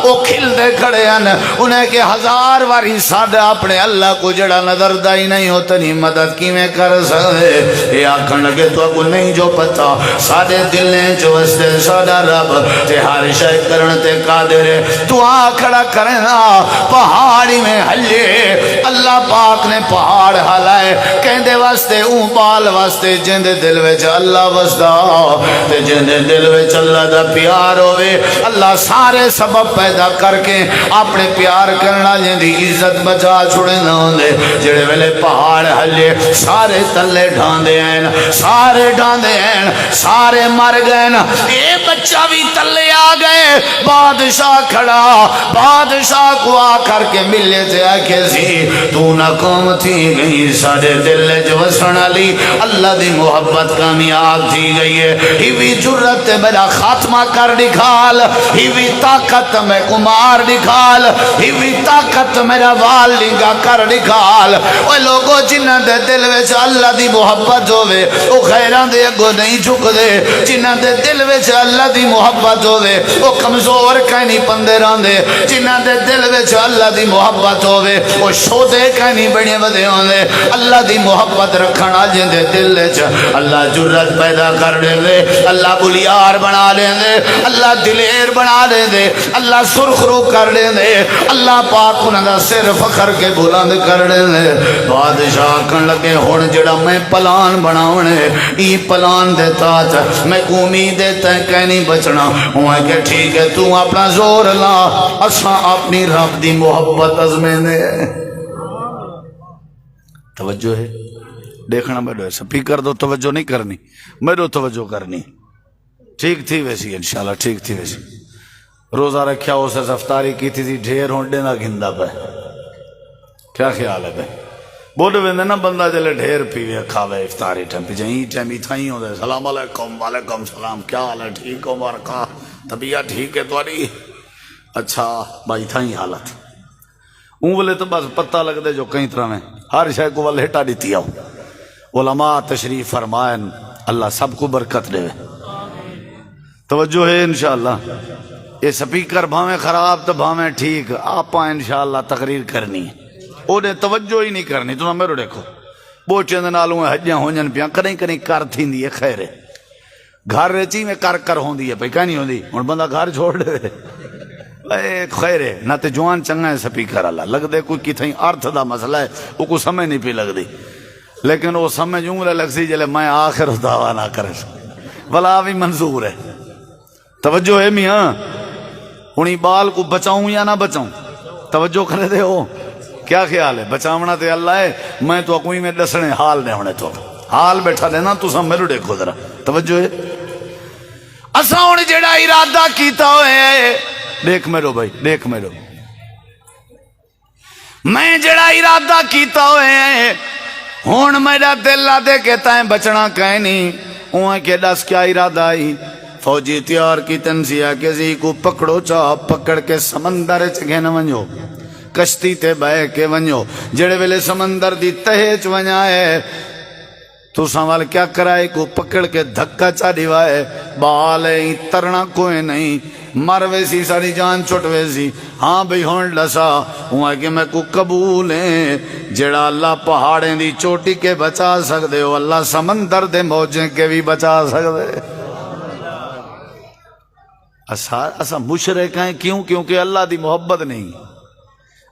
وہ کھل دے کھڑے ہیں، انہیں کہ ہزار واری ساڑھے اپنے اللہ کو جڑا نظر دائی نہیں ہوتا نہیں مدد کی میں کر سکتے۔ یہ آکھن لگے تو کو نہیں جو پتا ساڑھے دلیں جو وستے ساڑھا رب تے ہر شے کرن تے قادر ہے۔ دعا کھڑا کرنا پہاڑی میں ہلے، اللہ پاک نے پہاڑ ہلائے کہندے واسطے اون بال واسطے جن دے دل وچ اللہ وسدا تے جن دے دل وچ اللہ دا پیار ہوئے، اللہ سارے سبب پیدا کر کے اپنے پیار کرنا جن دی عزت بچا چھوڑے نہ ہوندے۔ جڑے ویلے پہاڑ ہلے سارے تلے ڈھاندے ہیں، سارے ڈھاندے ہیں، سارے مر گئے نا، اے بچہ بھی تلے آ گئے۔ بادشاہ کھڑا بادشاہ کو آ کر کے ملے تے آکھے سی تو نہ قوم تھی گئی سارے دل جو وسن علی اللہ دی محبت کامیاب تھی گئی ہے۔ ہی بھی جرت میرا خاتمہ کر دکھال، ہی بھی طاقت میں کمار دکھال، ہی بھی طاقت میرا وال لنگا کر دکھال۔ وہ لوگوں جنہ دے دل وچ اللہ دی محبت ہوئے وہ خیران دے اگو نہیں جھک دے، جنہ دے دل وچ اللہ دی محبت ہوئے وہ کمزور کہیں پندے راندے، جنہ دے دل وچ اللہ دی محبت ہوئے وہ شودے کہیں بڑے بدے ہوندے۔ اللہ دی محبت رکھنا جن دے دل وچ اللہ جرت پیدا کر دے دے، اللہ بلیار بنا دے دے، اللہ دلیر بنا دے دے، اللہ سرخرو کر دے دے، اللہ پاک انہاں دا سر فخر کے بلند کر دے دے۔ بادشاہ کن لگے ہون جڑا میں پلان بناونے ای پلان دیتا تھا میں کو امید دیتا ہے کہ نہیں بچنا ہوں کہ ٹھیک ہے تو اپنا زور لا اساں اپنی رب دی محبت ازمینے۔ توجہ ہے دیکھنا میرے سپیکر دو توجہ نہیں کرنی میرے توجہ کرنی ٹھیک تھی ویسی انشاءاللہ ٹھیک تھی ویسی۔ روزہ رکھیا اسے افطاری کی تھی ڈھیر ہونڈے نہ گھندہ پہ کیا خیال ہے بھائی بوڑھے ویندے نا بندہ جلے ڈھیر پیوے کھاوے افطاری ٹھمپی جائیں ٹیمی تھائیں ہوں دے سلام علیکم وعلیکم سلام کیا حال ہے ٹھیک ہو مارکا طبیعت ٹھیک ہے تواری اچھا بھائی تھائیں حالت اون بولے تو بس پتہ لگ دے جو کئی طرح میں ہر شے کو والے ہٹا دیتی آؤ۔ علماء تشریف فرمائن اللہ سب کو برکت دے۔ توجہ ہے انشاءاللہ یہ سپیکر بھاویں خراب تو بھاویں ٹھیک آپ انشاءاللہ تقریر کرنی ہے انہیں توجہ ہی نہیں کرنی۔ تو میرے دیکھو بوچے نالوں حجیاں ہونجن پیاں کریں کریں کر تھی دی خیر ہے گھر رچی میں کر ہوندی ہے پہ کہہ نہیں ہوندی ہن بندہ گھر چھوڑ دے اے خیر ہے نہ تے جوان چنگا ہے سپیکر اللہ لگ دے کوئی کتھیں ارتھ دا مسئلہ ہے وہ کو سمجھ نہیں پی لگ دی لیکن وہ سمجھ جوں لگ سی جلے میں آخر دعویٰ نہ کر بلا بھی منظور ہے۔ توجہ ہے میاں انہی بال کو بچاؤں یا نہ بچاؤں توجہ کرے دے ہو کیا خیال ہے بچاونا تے اللہ ہے میں تو کوئی میں دسنے حال نے ہونے تو حال بیٹھا دینا تو سب میرے دیکھو ذرا توجہ ہے اساں ہن جڑا ارادہ کیتا ہوئے دیکھ میرو بھائی دیکھ میرو میں جڑا ارادہ کیتا ہوئے ہن میرا دل دے کے تائیں بچنا کہیں نہیں اوہ کہ دس کیا ارادہ آئی فوجی تیار کی تنزیہ کے زی کو پکڑو چاہ پکڑ کے سمندر چگے نہ ونجو کشتی تے بے کے ونجو جڑے ویلے سمندر دی تہیچ ونجائے تو سوال کیا کرائے کو پکڑ کے دھکا چا دیوائے بال ہے ترنا کوئی نہیں مر ویسی ساری جان چھوٹ ویسی ہاں بھی ہون لسا ہوا کہ میں کو قبول ہیں جڑا اللہ پہاڑیں دی چوٹی کے بچا سکتے ہو اللہ سمندر دے موجیں کے بھی بچا سکتے اسا مشرک ہیں کیوں کیونکہ اللہ دی محبت نہیں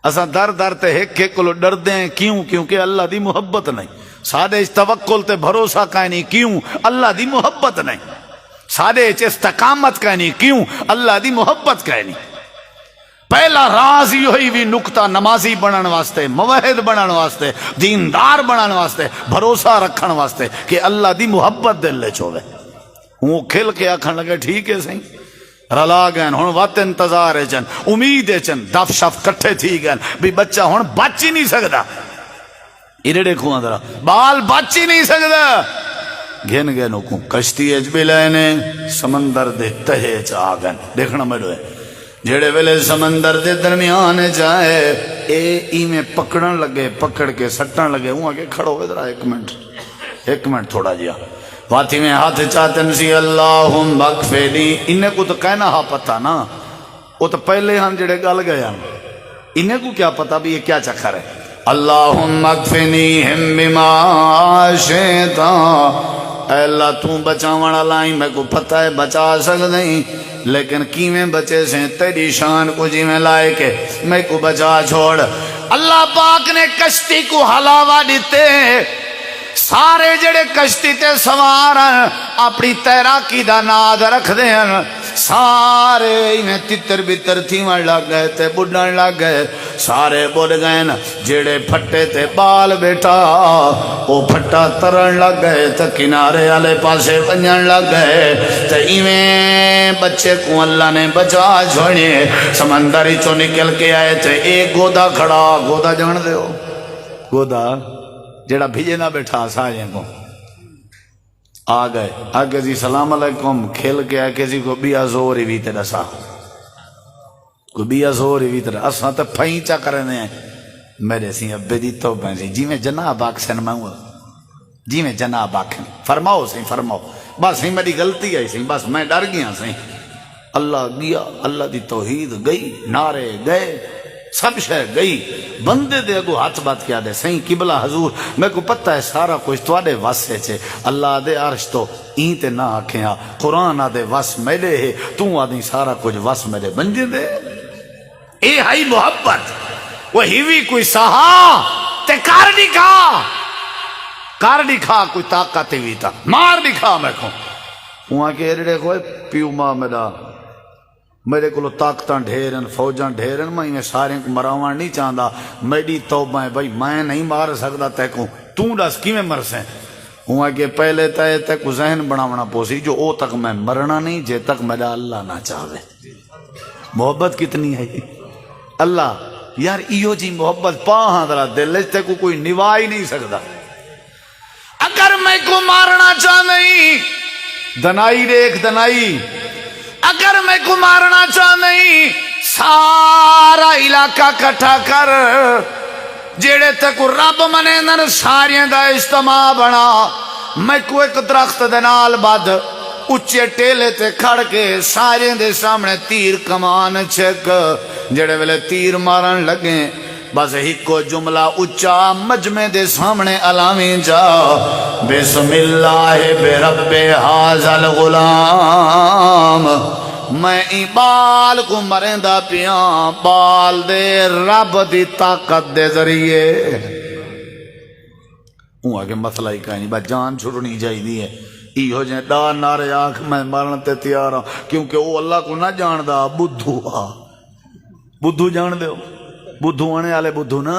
اسا در در تے ایک ایک کو ڈر دیں کیوں کیونکہ اللہ دی محبت نہیں سادے اس توکل تے بھروسہ کا نہیں کیوں اللہ دی محبت نہیں سادے اس استقامت کا نہیں کیوں اللہ دی محبت کا نہیں پہلا راز یہ ہوئی بھی نکتہ نمازی بنان واسطے موحد بنان واسطے دیندار بنان واسطے بھروسہ رکھن واسطے کہ اللہ دی محبت دل لے چھوڑے وہ کھل کے آکھن لگے ٹھیک ہے صحیح رلا گئے ہوں وقت انتظار ہے چن امید ہے چن دف شف کٹھے تھی گئے بھی بچہ ہوں بچ ہی نہیں سکتا ایڈے کھواں درا بال بچ ہی نہیں سکتا گھن گئے نکوں کشتی اچ بھی لینے سمندر دے تہے چ آ گئے دیکھنا میرے ہے جڑے ویلے سمندر دے درمیان چاہے اے ایویں پکڑن لگے پکڑ کے سٹن لگے ہوں آگے کھڑو ادھر ایک منٹ تھوڑا جیا واتی میں ہاتھ چاہتن سی اللہم اغفرلی انہیں کو تو کہنا ہا پتا نا وہ تو پہلے ہم جڑے گل گئے ہیں انہیں کو کیا پتا بھی یہ کیا چکر ہے اللہم اغفرنیہم بما شئتا اے اللہ تو بچاونا لائیں میں کو پتہ ہے بچا سکتے لیکن کیویں بچے سے تیری شان کو جی میں لائے کہ میں کو بچا چھوڑ اللہ پاک نے کشتی کو ہلاوا دیتے سارے جڑے کشتی تے سوار اپنی تیراکی دا ناد رکھ دے ہیں سارے میں تتر بتر تھیوان لگ گئے تے بڑھن لگ گئے سارے بڑھ گئے جڑے پھٹے تے بال بیٹا وہ پھٹا ترن لگ گئے تے کنارے والے پاسے ونجن لگ گئے تے ایویں بچے کو اللہ نے بچا چھوڑے سمندر ہی چوں نکل کے آئے تے ایک گودا کھڑا گودا جان دے ہو گودا جڑا بھیجے نہ بیٹھا سارے کو آ گئے آگے جی سلام علیکم کھیل کے آگے جی کو بیا زور ہی بیتے دسا کو بیا زور ہی بیتے دسا تو پھائیں چا کرنے ہیں میرے سی ابے دی تو پہنسی جی میں جناب آکسن میں ہوں جی میں جناب آکھن فرماؤ سی فرماؤ بس ہی میری غلطی ہے سی بس میں ڈر گیا سی اللہ گیا اللہ دی توحید گئی نعرے گئے سب شے گئی بندے دے اگو ہاتھ بات کیا دے سہیں قبلہ حضور میں کو پتہ ہے سارا کچھ تو آدھے واسے چھے اللہ دے عرش تو این تے نہ آکھیں ہاں قرآن آدھے واس میرے ہے تو آدھیں سارا کچھ واس میرے بنجے دے اے ہائی محبت وہ ہیوی کوئی سہا تے کار دکھا کوئی طاقت ہوئی تا مار دکھا میں کو وہاں کے ایرڑے کوئی پیو ماں میرے کو طاقتاں ڈھیرن فوجاں ڈھیرن میں سارے کو مراوان نہیں چاہتا میری توبہ ہے بھائی میں نہیں مار سکتا تے کو تو دس کی میں مر سیں ہوا کہ پہلے تے کو ذہن بناونا پوسی جو او تک میں مرنا نہیں جے تک میرا اللہ نہ چاہے محبت کتنی ہے اللہ یار ایو جی محبت پاہاں درہ دل تے کو کوئی نوا ہی نہیں سکتا اگر میں کو مارنا چاہ نہیں دنائی دیکھ دنائی اگر میں کو مارنا چاہ نہیں سارا علاقہ کٹھا کر جیڑے تک رب منے نر ساریاں دا اجتماع بنا میں کو ایک درخت دنال بعد اچھے ٹیلے تے کھڑ کے سارے دے سامنے تیر کمان چھک جڑے ویلے تیر مارن لگیں بس ہی کو جملہ اچھا مجمع دے سامنے علامیں جا بسم اللہ برب حاضر غلام میں ای بال کو مرندہ پیاں بال دے رب دی طاقت دے ذریعے ہوں آگے مسئلہ ہی کہیں بس جان چھوڑنی جائی دی ہے ای ہو جائیں ڈار نارے آنکھ میں مرنتے تیار ہوں کیونکہ وہ اللہ کو نہ جان دا بدھو بدھو جان دے ہو بدھو آنے والے بدھو نا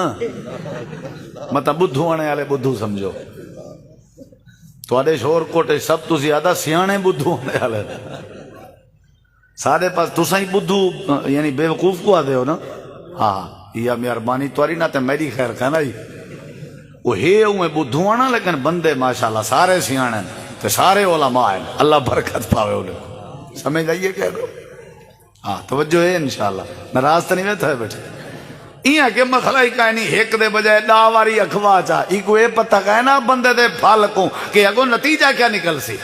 مطلب بدھو آنے والے بدھو سمجھو تو آدھے شور کوٹے سب تو زیادہ سیانے بدھو آنے والے سارے پاس تو سائیں بدھو یعنی بے وقوف کو آدھے ہو نا ہاں یہ مہربانی تواری نہ تے میری خیر کہنا ہی وہ ہے اوے بدھو آنا لیکن بندے ماشاءاللہ سارے سیانے تے سارے علماء ہیں اللہ برکت پاوے انہیں سمجھ آئیے کہہ دو ہاں توجہ ہے انشاءاللہ ناراض تو نہیں بیٹھا ہے بیٹھے ایاں کہ مسئلہ ہی کہنی ایک دے بجائے داواری اخوا چاہ ایک یہ پتہ کہنا بندے دے پھال کو کہ اگو نتیجہ کیا نکل سی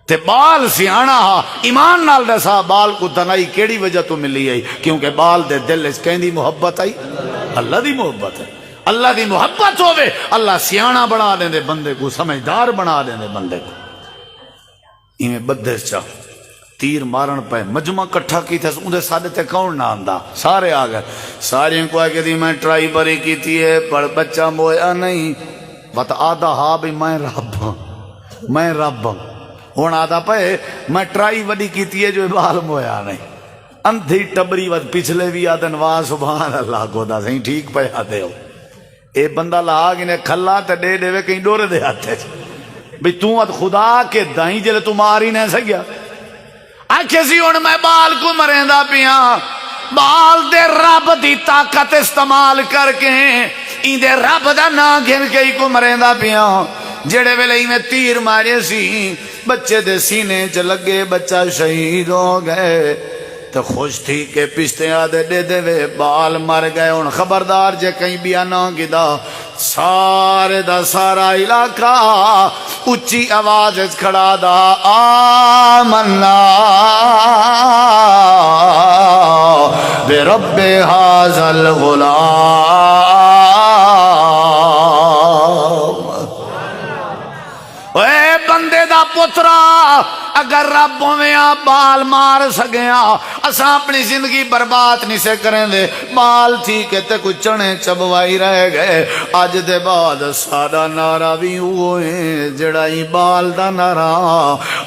تے بال سیانا ہا ایمان نال دسا بال کو دنائی کیڑی وجہ تو ملی آئی کیونکہ بال دے دل اس کہیں دی محبت آئی اللہ دی محبت ہے اللہ دی محبت ہوئے اللہ سیانا بنا دیں دے بندے کو سمجھدار بنا دیں دے بندے کو ایمیں بدھے چاہ تیر مارن پہ مجمع کٹھا کی تھا اندھے سادے تے کون نہ آندہ سارے آگئے سارے کو آگے دی میں ٹرائی بری کی تھی ہے پر بچہ مویا نہیں بات آدھا ہاں بھی میں رب ہون آدھا پہ میں ٹرائی بری کی تھی ہے جو بال مویا نہیں اندھی ٹبری ود پچھلے بھی آدھن واہ سبحان اللہ کو دا سہیں ٹھیک پہ آدھے ہو اے بندہ لہا گنے کھلا تے دے دے وے کہیں ڈورے دے آتے بھی تو اد خدا کے دائیں جلے تو ماری نہیں سکیا آکھے سی ہن میں بال کو مریندا پیاں، بال دے رب دی طاقت استعمال کر کے ایندے رب دا نام گن کے ہی کو مریندا پیاں۔ جڑے ویلے میں تیر مارے سی بچے دے سینے چ لگے، بچہ شہید ہو گئے تو خوش تھی کہ پشتے آدھے دے دے وے بال مر گئے۔ ان خبردار جے کہیں بھی آنا گدا سارے دا سارا علاقہ اچھی آواز کھڑا دا آمنا بے رب ھذا الغلام۔ اے بندے دا پترا اگر رب ہویا بال مار سگیا اساں اپنی زندگی برباد نہیں سے کریں دے، بال تھی کہ تے کچھ چنے چبوائی رہ گئے۔ آج دے بعد سارا نعرہ بھی ہوئے جڑا ہی بال دا نعرہ،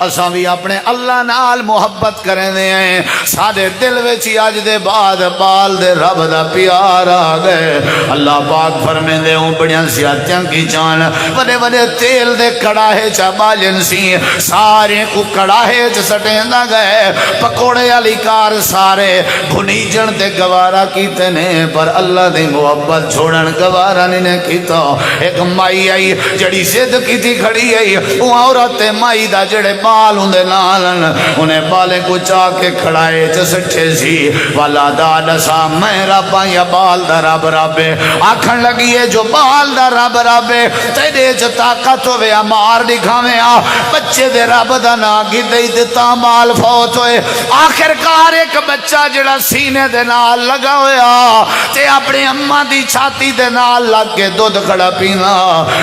اساں بھی اپنے اللہ نال محبت کریں دے ہیں، سادے دل وچی آج دے بعد بال دے رب دا پیار آ گئے۔ اللہ پاک فرمیں دے ہوں بڑیاں زیادتیاں کی جان، بڑے بڑے تیل دے کڑاہے چا بالن سی سارے کو کڑاہے چ سٹیندا گئے، پکوڑے والی کار سارے بھنیجن تے گوارا کیتے نے، پر اللہ دی محبت چھوڑن گوارا نہیں کیتا۔ ایک مائی آئی جڑی ضد کیتی کھڑی آئی، وہ عورت مائی دا جڑے بال ہوندے نالن انہیں بالے کو چا کے کھڑائے چ سٹھے سی، والا دا دسا میں ربا یا بال دا رب ربے، آکھن لگی ہے جو بال دا رب ربے تیرے چ طاقت ہوے مار دکھاویں آ، بچے دے رب دا نا گدئی دتا مال فوت ہوئے۔ آخر کار ایک بچہ جڑا سینے دے نال لگا ہویا تے اپنے اماں دی چھاتی دے نال لگ کے دودھ کھڑا پینا،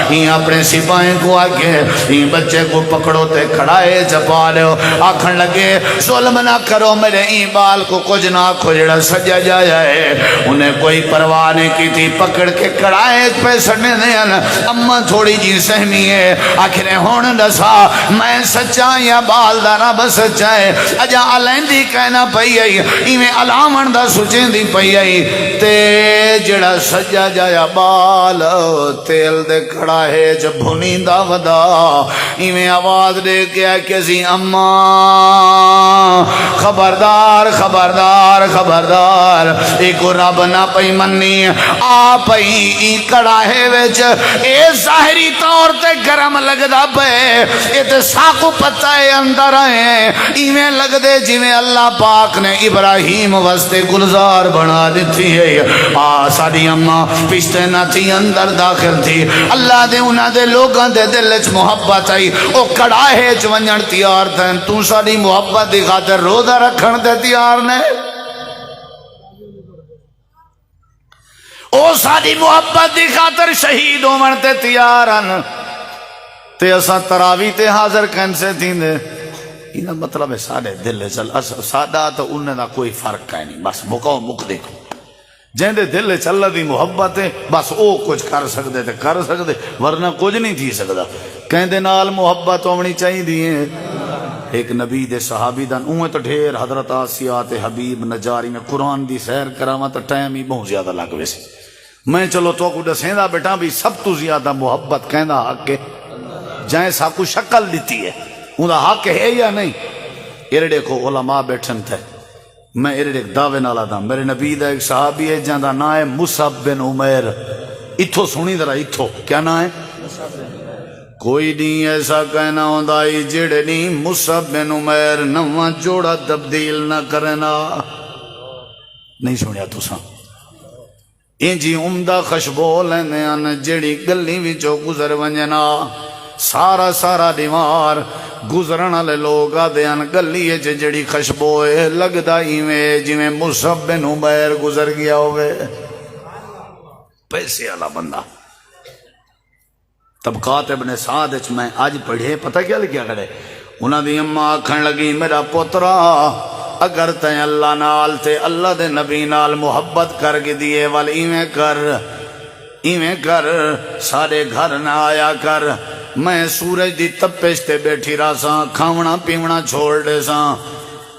ہی اپنے سپاہی کو آگے ہی بچے کو پکڑو تے کھڑائے چپا لو، آکھن لگے ظلم نہ کرو میرے ہی بال کو کچھ نہ آکھو جڑا سجا جایا ہے۔ انہیں کوئی پرواہ نہیں کی تھی، پکڑ کے کھڑائے پہ سڑنے دیں۔ اماں تھوڑی جی سہمی ہے، آخر ہون دسا میں سچا یا بال دا رب سچا ہے، اجا علیندی کہنا پئی آئی ایویں علامن دا سچیں دی پئی آئی تے جڑا سجا جایا بال تیل دے کھڑا ہے جب بھنی دا ودا ایویں آواز دے کے کسی اماں خبردار خبردار خبردار، ایک رب نہ پئی منی آ پئی ای کڑا ہے وچ اے ظاہری طور تے گرم لگدا پے، اے تے ساکو پتہ ہے اندر آئے ایویں لگ دے جویں اللہ پاک نے ابراہیم واسطے گلزار بنا دیتی ہے۔ ساری اماں پشتے نہ تھی اندر داخل تھی، اللہ دے انہاں دے لوگاں دے دل وچ محبت آئی، او کڑاہے چ ونجن تیار تھے، تو ساری محبت دی خاطر روزہ رکھن دے تیار نے، او ساری محبت دی خاطر شہید ہون تے تیار ہیں، تے اساں تراوی تے حاضر کینسے تھیں دے۔ یہ مطلب ہے سارے دل چل ساڈا تو انہیں دا کوئی فرق ہے نہیں، بس مکاؤ مک دیکھو جن دے دل چل دی محبت ہے بس او کچھ کر سکتے تے کر سکتے، ورنہ کچھ نہیں تھی سکتا۔ کہیں دے نال محبت ہونی چاہیے دیئے۔ ایک نبی دے صحابی دن اوہ تو ڈھیر حضرت آسیہ تے حبیب نجاری میں قرآن دی سیر کراما تو ٹائم ہی بہت زیادہ لگ ویسے، میں چلو تو کو دسیندہ بیٹا بھی سب تو زیادہ محبت کہندہ حق کے جائیں ساکو شکل دیتی ہے انہا حق ہے یا نہیں۔ ارڑے کو علماء بیٹھن تھے، میں ارڑے دعوے نالا دا میرے نبی دا ایک صحابی ہے جہاں دا نا ہے مصعب بن عمیر، اتھو سنی ذرا اتھو کیا نا ہے؟ کوئی نہیں ایسا کہنا ہوندہ ہی جڑے نہیں مصعب بن عمیر نواں جوڑا تبدیل نہ کرنا، نہیں سنیا تو ساں انجی عمدہ خشبو لینے آن جڑی گلی وچو گزر ونجنا سارا سارا دیوار گزرنا لے لوگ آدھے آن گلی جڑی خشبو ہے لگدا ہی میں جویں مصعب بن عمیر گزر گیا ہوئے، پیسے والا بندہ۔ طبقات ابن سعد میں آج پڑھے پتہ کیا لکھیا کرے، انہاں دی اماں آکھن لگی میرا پوترا اگر تے اللہ نال تے اللہ دے نبی نال محبت کر کے دیے وال ایویں کر سارے گھر نہ آیا کر، میں سورج دی تپش تے بیٹھی رہا ساں، کھاونا پیونا چھوڑ دے ساں،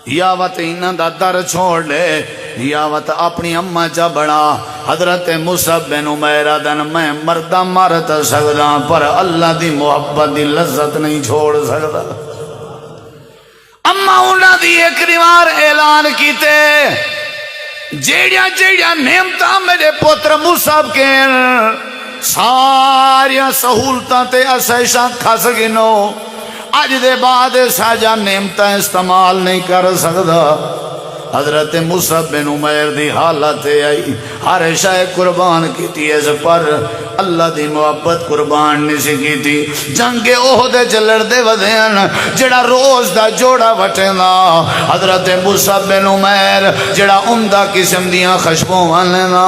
یا وط انہاں دا در چھوڑ لے یا وط اپنی اماں چا بڑا۔ حضرت مصعب بن عمیر دن میں مردہ مارت سکدا پر اللہ دی محبت دی لذت نہیں چھوڑ سکدا۔ اما انہاں دی ایک دیوار اعلان کیتے جیڑیاں جیڑیاں نعمتاں میرے پتر مصعب کے ساریاں سہولتاں تے اسیشاں کھس گنو اج دے بعد ساجا نعمتاں استعمال نہیں کر سکدا حضرت مصعب بن عمیر دی حالت آئی ہر شے قربان کیتی اس پر اللہ دی محبت قربان نہیں سی کیتی جنگ احد وچ لڑدے ودین جڑا روز دا جوڑا وٹیندا حضرت مصعب بن عمیر جڑا عمدہ قسم دیاں خشبوں والنا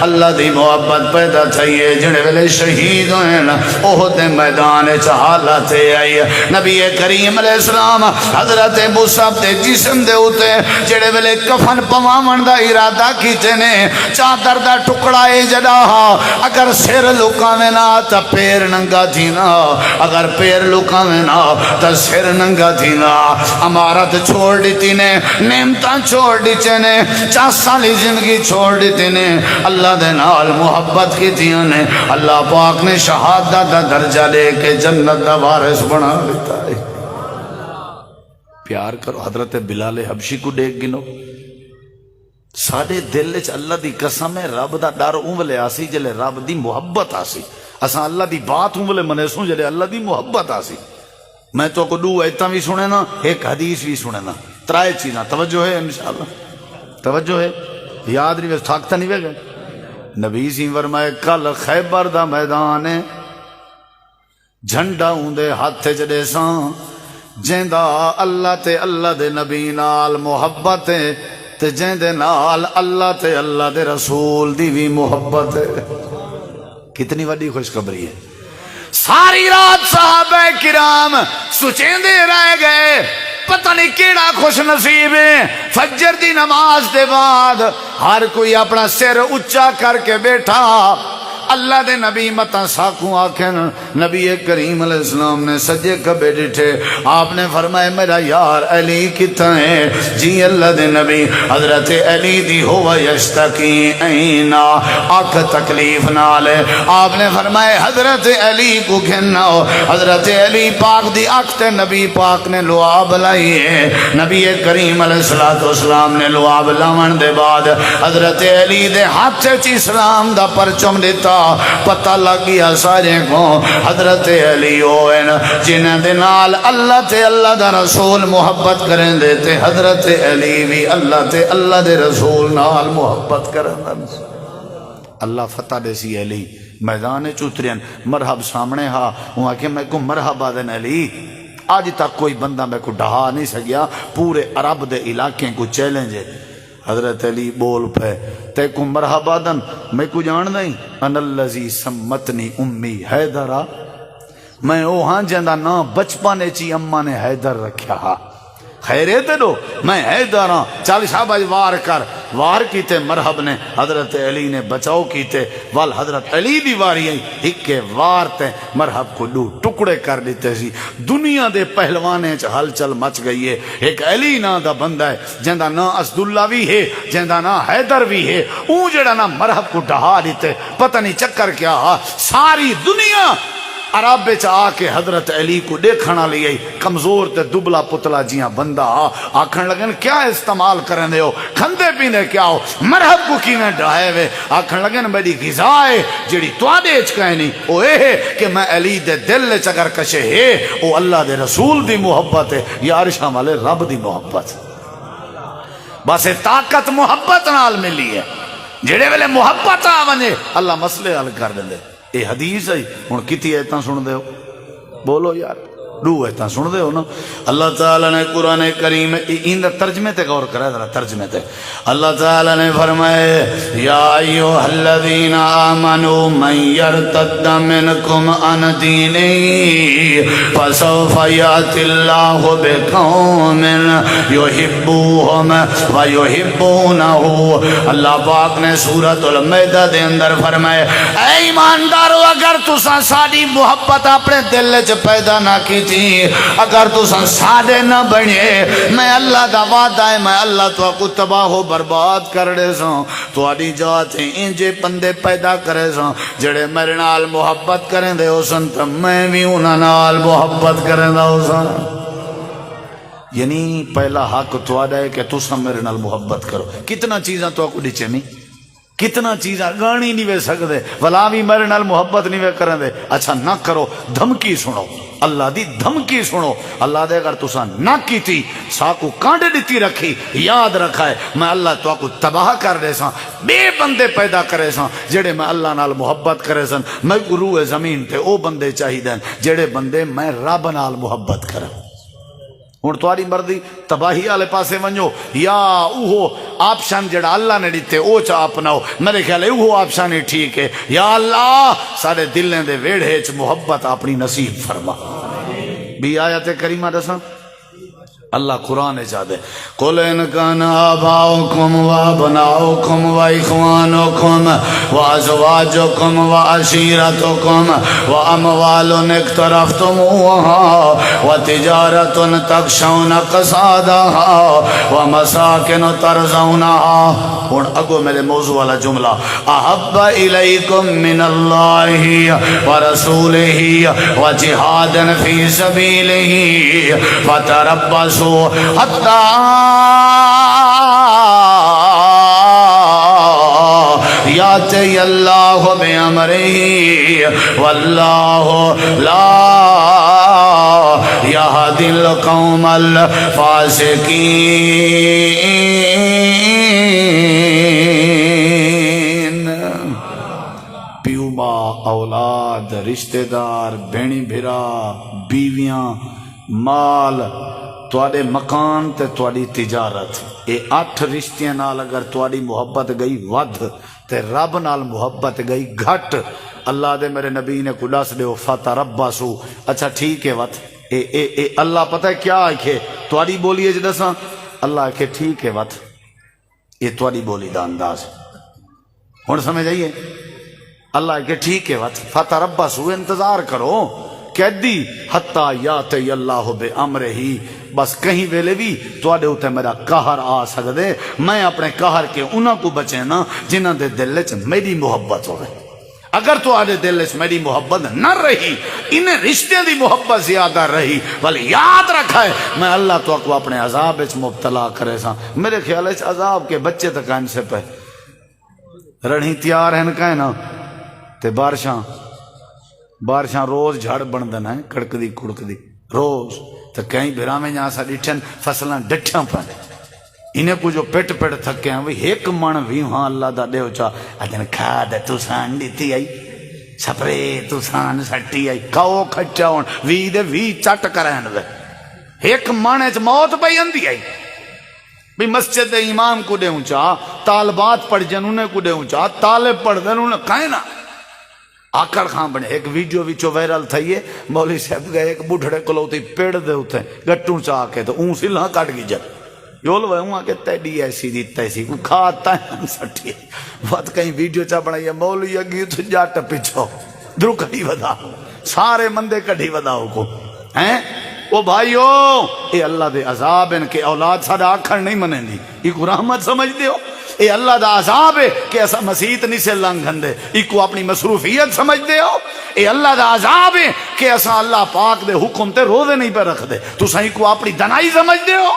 اللہ دی محبت پیدا تھئی ہے جڑے ویلے شہید ہوئے احد دے میدان وچ حالت آئی نبی کریم علیہ السلام حضرت مصعب دے جسم دے اوتے جڑے ویلے کفن پواون دا ارادہ کیتے نے چادر دا ٹکڑا اے جڑا اگر سر لکاویں نہ تا پیر ننگا تھینا اگر پیر لکاویں نہ تا سر ننگا تھینا امارت چھوڑ دیتی نے نعمتاں چھوڑ دیتے نے 4 سالی زندگی چھوڑ دیتے نے اللہ دے نال محبت کیتیاں نے اللہ پاک نے شہادت دا درجہ دے کے جنت دا وارث بنا لیتا ہے پیار کرو حضرت بلال حبشی کو دیکھ گنو ساڑے دل وچ اللہ دی قسم ہے رب دا ڈر اونولے آسی جلے رب دی محبت آسی اساں اللہ دی بات اونولے منیسوں جلے اللہ دی محبت آسی میں تو کو 2 ایتاں بھی سنے نا ایک حدیث بھی سنے نا 3 چیزاں توجہ ہے انشاءاللہ توجہ ہے یاد نہیں تھاکتا نہیں وے گئے نبی سی فرمائے کل خیبر دا میدان ہے جھنڈا اوندے ہاتھ چڑے ساں جیندہ اللہ تے اللہ دے نبی نال محبت ہے تے جیندے نال اللہ تے اللہ دے رسول دی بھی محبت ہے کتنی وڈی خوشخبری ہے ساری رات صحابہ کرام سوچیندے رہ گئے پتہ نہیں کیڑا خوش نصیب ہے فجر دی نماز دے بعد ہر کوئی اپنا سر اچا کر کے بیٹھا اللہ دے نبی متا ساکوں آکھن نبی کریم علیہ السلام نے سجے کبے ڈٹھے آپ نے فرمائے میرا یار علی کتنا ہے جی اللہ دے نبی حضرت علی دی ہوا یشتکی اینا آنکھ تکلیف نالے آپ نے فرمائے حضرت علی کو گھننا ہو حضرت علی پاک دی آنکھ تے نبی پاک نے لعاب لائی ہے نبی کریم علیہ السلام نے لعاب لاون دے بعد حضرت علی دے ہاتھ چی اسلام دا پرچم دیتا پتہ لگ گیا سارے کو حضرت علی ہوئن جنہ دے نال اللہ تے اللہ دا رسول محبت کریں دیتے حضرت علی بھی اللہ تے اللہ دے رسول نال محبت کریں اللہ فتح دے سی علی میدان چوترین مرحب سامنے ہاں وہاں کہ میں کو مرحبا دن علی آج تک کوئی بندہ میں کو ڈہا نہیں سکیا پورے عرب دے علاقیں کو چیلنج ہے حضرت علی بول پہ تے کو مرحبا دن میں کو جان دیں ان اللذی سمتنی امی حیدرہ میں اوہاں جندہ نا بچپانے چی اممہ نے حیدر رکھیا خیرے تے دو میں حیدر ہاں 40 آج وار کیتے مرحب نے حضرت علی نے بچاؤ کیتے وال حضرت علی دی واری آئی ایک وار تے مرحب کو 2 ٹکڑے کر دیتے سی دنیا دے پہلوانے ہل چل مچ گئی ہے ایک علی نا دا بندہ ہے جندہ نا اسداللہ بھی ہے جندہ نا حیدر بھی ہے اون جڑا نا مرحب کو ڈہا دیتے پتہ نہیں چکر کیا ساری دنیا عرب بچ آ کے حضرت علی کو دیکھنا لیے کمزور تے دبلا پتلا جیاں بندہ آکھن لگن کیا استعمال کریں دے ہو کھندے پیندے کیا ہو مرحب کو کیویں ڈھائے وے آکھن لگن میری غذا ہے جڑی تواڈے وچ کہیں نہیں او اے ہے کہ میں علی دے دل وچ اگر کشے ہے او اللہ دے رسول دی محبت ہے یا عرشاں والے رب دی محبت بس طاقت محبت نال ملی ہے جڑے ویلے محبت آ ونجے اللہ مسئلے حل کر دے اے حدیث ہے ہن کتی ایتاں سن دے ہو بولو یار 2 ایتاں سن دے ہو نا اللہ تعالیٰ نے قرآن کریم ان ترجمے تے غور کرا ذرا ترجمے تے اللہ تعالیٰ نے فرمائے یا ایھا الذین آمنوا من یرتد منکم عن دینہ فسوف یأتی اللہ بقوم یحبوہم ویحبونہ اللہ پاک نے سورۃ المائدہ دے اندر فرمائے اے ایماندارو اگر تساں ساری محبت اپنے دل وچ پیدا نہ کی اگر تو سادے نہ بنے میں اللہ دا وعدہ ہے میں اللہ تو کو تباہ و برباد کر دے سوں تو آڈی جات انجے پندے پیدا کرے سوں جڑے میرے نال محبت کریں دے ہو سن تو میں بھی انہاں نال محبت کریں دا ہو سن یعنی پہلا حق تہاڈا ہے کہ تساں میرے نال محبت کرو. کتنا چیزاں تو کو ڈچے نہیں، کتنا چیزاں گانی نہیں وے سکدے، ولا بھی میرے نال محبت نہیں وے کرن دے. اچھا نہ کرو، دھمکی سنو، اللہ دی دھمکی سنو. اللہ دے اگر تساں نہ کیتی ساکو کانڈ دیتی رکھی، یاد رکھا ہے میں اللہ تو کو تباہ کر دے ساں، بے بندے پیدا کرے ساں جڑے میں اللہ نال محبت کرے سن. میں روح زمین تے او بندے چاہیے جڑے بندے میں رب نال محبت کرن. ہوں تاری مرضی تباہی والے پاسے ونجو یا اوہو آپشن جڑا اللہ نے دیتے او چا اپناؤ. میرے خیال ہے اوہو آپشن ہی ٹھیک ہے. یا اللہ سارے دلیں دے ویڑھے چ محبت اپنی نصیب فرما. بھی آیت کریمہ دساں اللہ قرآن چاہتے قُلْ إِنْ كَانَ آبَاؤُكُمْ وَأَبْنَاؤُكُمْ وَإِخْوَانُكُمْ وَأَزْوَاجُكُمْ وَعَشِيرَتُكُمْ وَأَمْوَالٌ اقْتَرَفْتُمُوهَا وَتِجَارَةٌ تَخْشَوْنَ كَسَادَهَا وَمَسَاكِنُ تَرْضَوْنَهَا. ہن اگو میرے موضوع والا جملہ احب الیکم من اللہ ورسولہ وجہاد فی سبیلہ فتربصوا حتی یاتی اللہ بامرہ واللہ لا یہدی القوم الفاسقین. پیو ماں، اولاد، رشتہ دار، بہنی بھرا، بیویاں، مال، تواڈے مکان تے تواڈی تجارت، اے 8 رشتیاں نال اگر تواڈی محبت گئی ود تے رب نال محبت گئی گھٹ. اللہ دے میرے نبی نے کو دس دیو فتربصوا. اچھا ٹھیک ہے وت اے اللہ پتہ ہے کیا آکھے تواڈی بولی اچ دساں. اللہ آکھے ٹھیک ہے وت یہ تواڈی بولی دا انداز. ہن سمجھ آئیے اللہ آکھے ٹھیک ہے وت فتربصوا انتظار کرو قیدی حتی یاتی اللہ بامرہ. بس کہیں ویلے بھی تواڈے اوتے میرا قہر آ سکدے. میں اپنے قہر کے انہاں کو بچے نا جنہاں دے دل وچ میری محبت ہوے. اگر تواڈے دل وچ میری محبت نہ رہی، انہیں رشتے دی محبت زیادہ رہی، ولی یاد رکھا ہے میں اللہ تو کو اپنے عذاب وچ مبتلا کرے سا. میرے خیال وچ عذاب کے بچے تک ان سے پہ رڑھی تیار ہیں کہ نا تے بارشاں روز جھڑ بن دینا ہے کڑکدی کڑکدی روز. تو کہیں بھرا میں جہاں سا ڈٹھن فصلاں ڈٹھاں پہ انہیں کو جو پیٹ تھکے ہیں وہ ایک من بھی ہاں اللہ دا دیو چاہ اجن کھاد تسان دیتی آئی سپرے تسان سٹی آئی کھاؤ کھچا ہون وی دے وی چٹ کرین دے ایک من اچ موت پہ اندی آئی. بھی مسجد امام کو دے چاہ طالبات پڑھ جن انہیں کو دے چاہ طالب پڑھ دن انہیں کہیں نا آکڑ خان بنے. ایک ویڈیو ویچو ویرل تھائیے مولوی صاحب گئے ایک بڑھڑے کو لوتی پیڑ دے ہوتے گٹوں چاہ کے تو اون سے لہاں کٹ گی جب یول وہ ہوں آکے تیڈی ایسی دی تیسی کو کھاتا ہے سٹھی بات کہیں ویڈیو چاہ بنائی مولوی اگی تو جاٹ پیچھو درو کڑی ودا سارے مندے کڑی ودا کو ہیں او بھائیو اے اللہ دے عذاب ان کے اولاد ساڑا آکھر نہیں منیں دی یہ کو رحمت سمجھ دے ہو. اے اللہ دا عذاب ہے کہ ایسا مسیحت نہیں سے لنگھن دے ایک اپنی مصروفیت سمجھ دے ہو. اے اللہ دا عذاب ہے کہ ایسا اللہ پاک دے حکم تے روزے نہیں پہ رکھ دے تو صحیح کو اپنی دنائی سمجھ دے ہو.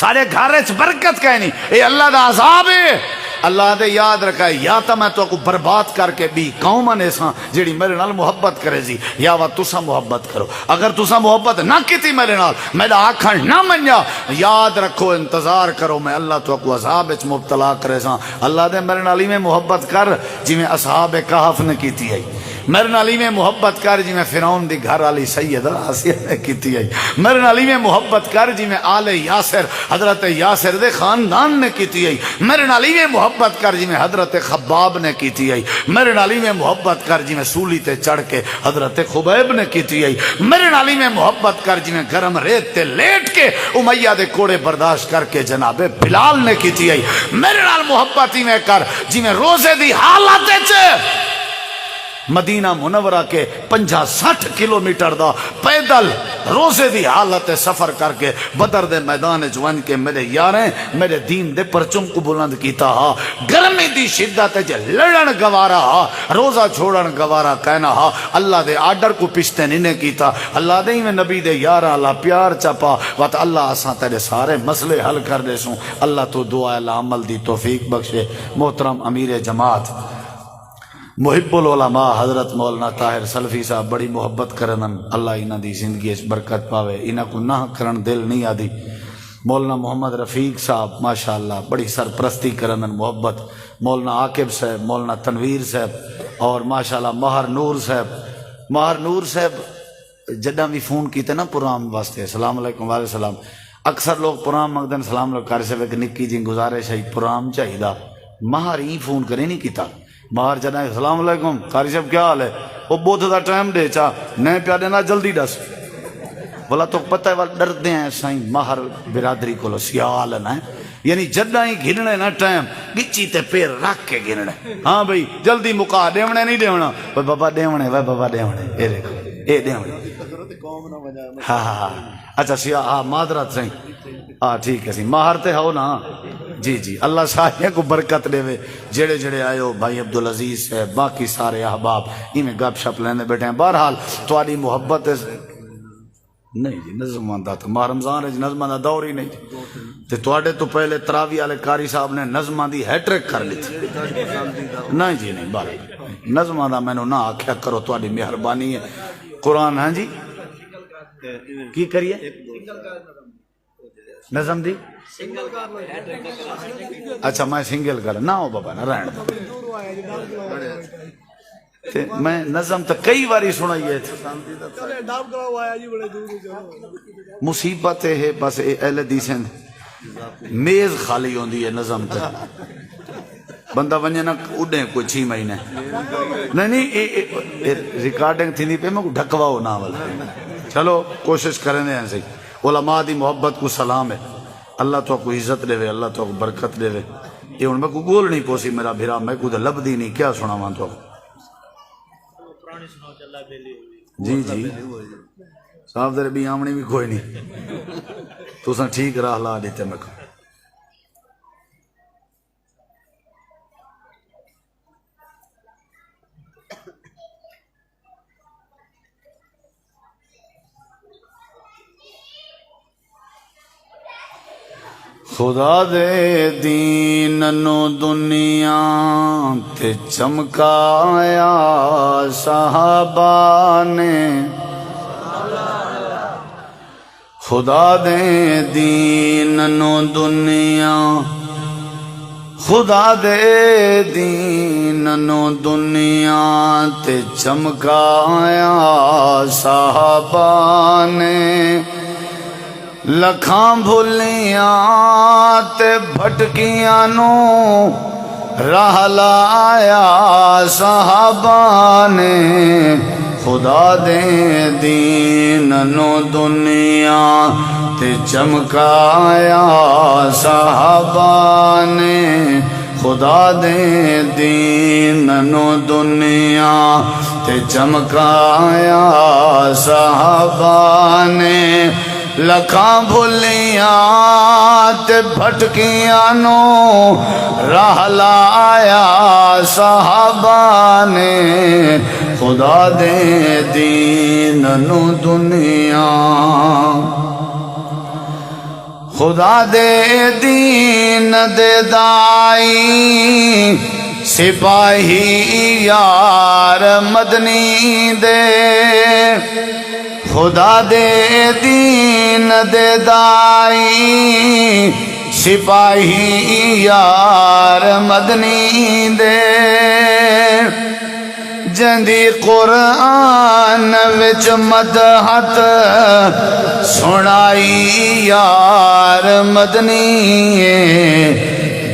سارے گھارے چ برکت کہنی اے اللہ دا عذاب ہے. اللہ دے یاد رکھا ہے یا تا میں تو کو برباد کر کے بھی قوم نے ساں جیڑی میرے نال محبت کرے سی یا وا تسا محبت کرو. اگر تسا محبت نہ کیتی میرے نال میرا آکھن نہ منیا یاد رکھو انتظار کرو میں اللہ تو کو عذاب وچ مبتلا کرے ساں. اللہ دے میرے نال میں محبت کر جویں اصحاب کہف نے کیتی ہے. میرے نالی میں محبت کر جی میں فرعون دی گھر والی سیدہ آسیہ نے کیتی آئی. میرے نالی میں محبت کر جی میں آل یاسر حضرت یاسر دے خاندان نے کیتی آئی. میرے نالی میں محبت کر جی میں حضرت خباب نے کیتی آئی. میرے نالی میں محبت کر جی میں سولی تے چڑھ کے حضرت خبیب نے کیتی آئی. میرے نالی میں محبت کر جی میں گرم ریت تے لیٹ کے امیہ دے کوڑے برداشت کر کے جناب بلال نے کیتی آئی. میرے نال محبت ہی میں کر جی میں روزے دی حالت مدینہ منورہ کے 50-60 کلومیٹر دا پیدل روزے دی حالت سفر کر کے بدر دے میدان جوان کے میرے یاریں میرے دین دے پرچم کو بلند کیتا ہا، گرمی دی شدت جے لڑن گوارا ہا، روزہ چھوڑن گوارا کہنا ہا، اللہ دے آرڈر کو پشتے نہیں کیتا، اللہ دے میں نبی دے یارہ اللہ پیار چپا وات اللہ آساں تیرے سارے مسئلے حل کر دے سوں، اللہ تو دعا اللہ عمل دی توفیق بخشے۔ محترم امیر جماعت محب العلماء حضرت مولانا طاہر سلفی صاحب بڑی محبت کرنن، اللہ انہاں دی زندگی اس برکت پاوے، انہاں کو نہ کرن دل نہیں آدی۔ مولانا محمد رفیق صاحب ماشاءاللہ بڑی سرپرستی کرنن محبت، مولانا عاقب صاحب، مولانا تنویر صاحب اور ماشاءاللہ ماہر نور صاحب جدہ بھی فون کیتے نا پرام واسطے السلام علیکم وعلیکم السلام، اکثر لوگ پرام مقدن سلام علیکم کاری صاحب ایک نکی جی گزارش ہے پرام چاہیدہ، ماہر ہی فون کرے نہیں کیتا، ماہر جدہ السلام علیکم قاری صاحب کیا حال ہے، وہ بہت دا ٹائم دے چاہ نئے پیا دینا جلدی دس بولا تو پتہ ہے وہ ڈر دے ہیں سائیں ماہر برادری کو لو سیال ہے یعنی جدہ ہی گھننے نا ٹائم گچی تے پیر رکھ کے گھننے، ہاں بھئی جلدی مکا دیونے نہیں دیونا، بابا دیونے بابا دیونے اے دیکھو اے دیونے ہاں ہاں ہاں اچھا سیاہ ہاں معذرت سائیں ہاں ٹھیک ہے سی ماہر تے ہو نا جی جی اللہ سارے کو برکت دے وے، جڑے جڑے آئے ہو بھائی عبدالعزیز ہے باقی سارے احباب انہیں گپ شپ لینے بیٹھے ہیں، بہرحال تواڈی محبت نہیں جی نظم آندا تو ماہ رمضان ہے نظم دا دور ہی نہیں تے تواڈے تو پہلے تراوی والے قاری صاحب نے نظم دی ہیٹرک کر لی تھی، نہیں جی نہیں بہرحال نظم دا مینوں نہ آکھیا کرو تواڈی مہربانی ہے، قرآن ہاں جی کی کریے نظم دی اچھا میں سنگل کر نہ ہو بابا نہ رہن میں نظم تو کئی باری سنائیے مصیبت ہے بس اہل حدیثیں میز خالی ہوندی ہے نظم تے بندہ ونجے نہ اڈے کوئی 6 مہینے نہیں ریکارڈنگ تھی نہیں پہ میں ڈھکواؤ ناول چلو کوشش کریں ہیں صحیح علماء دی محبت کو سلام ہے، اللہ تو کو عزت دے وے، اللہ تو کو برکت دے وے، یہ ان میں کو گول نہیں پوسی میرا بھرا میں کو لب دی نہیں کیا سنا مان تو جی جی صاحب در بھی آمنی بھی کوئی نہیں تو سن ٹھیک راہ لا دیتے میں کو خدا دے دین نو دنیا تے چمکایا صحابہ نے، خدا دے دین نو دنیا، خدا دے دین نو دنیا تے چمکایا صحابہ نے، لکھاں بھلیاں تے بھٹکیاں نو راہ لایا صحابہ نے، خدا دے دین نو دنیا تے چمکایا صحابہ نے، خدا دے دین نو دنیا تے چمکایا صحابہ نے، لکھاں بھلیاں تے بھٹکیاں نو راہ لایا صحابہ نے، خدا دے دین نو دنیا، خدا دے دین دے دائی سپاہی یار مدنی دے، خدا دے دین دے دائی سپاہی یار مدنی دے، جندی قرآن وچ مدحت سنائی یار مدنی،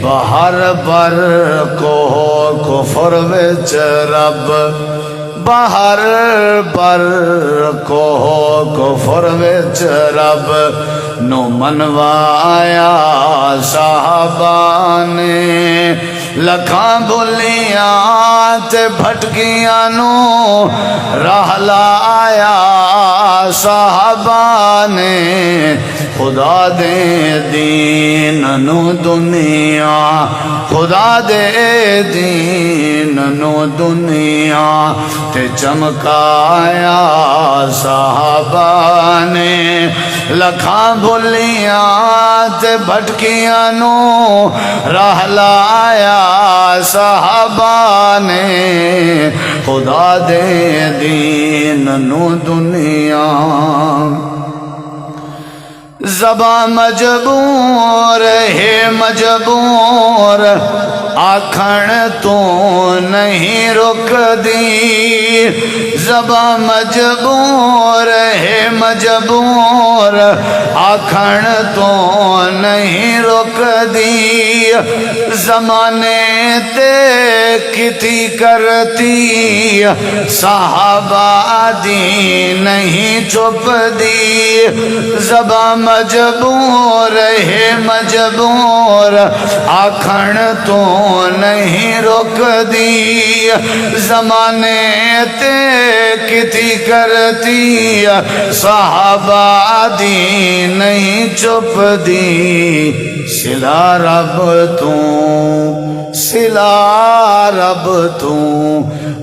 بہر بر کو کفر وچ رب باہر پر کو کفر وچ رب نو منوایا صحابہ نے لکھاں بھلیاں تے بھٹکیاں نو راہ لایا صحابہ نے خدا دے دین نو دنیا خدا دے دین نو دنیا تے چمکایا صحابہ نے لکھاں بھلیاں تے بھٹکیاں نو راہ لایا صحابہ نے خدا دے دین نو دنیا زباں مجبور ہے مجبور آکھن تو نہیں رک دی زباں مجبور ہے مجبور آکھن تو نہیں رک دی زمانے تے کتی کرتی صحابہ دی نہیں چپ دی زباں مجبور ہے مجبور آکھن تو نہیں رک دی زمانے تے کتی کرتی صحابہ دی نہیں چپ دی سلا رب تو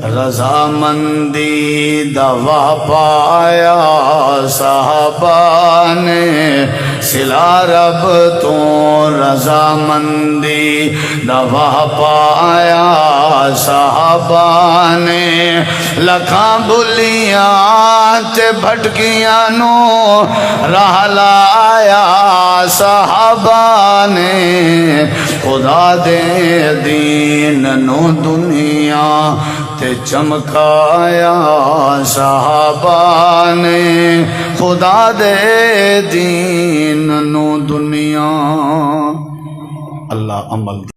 رضامندی دوا پایا صحابہ نے سلا رب تو رضامندی دوا پایا صحابہ نے لکھاں بھلیاں تے بھٹکیاں نو راہ لایا صحابہ نے خدا دے دین نو دنیا تے چمکایا صحابہ نے خدا دے دین نو دنیا اللہ عمل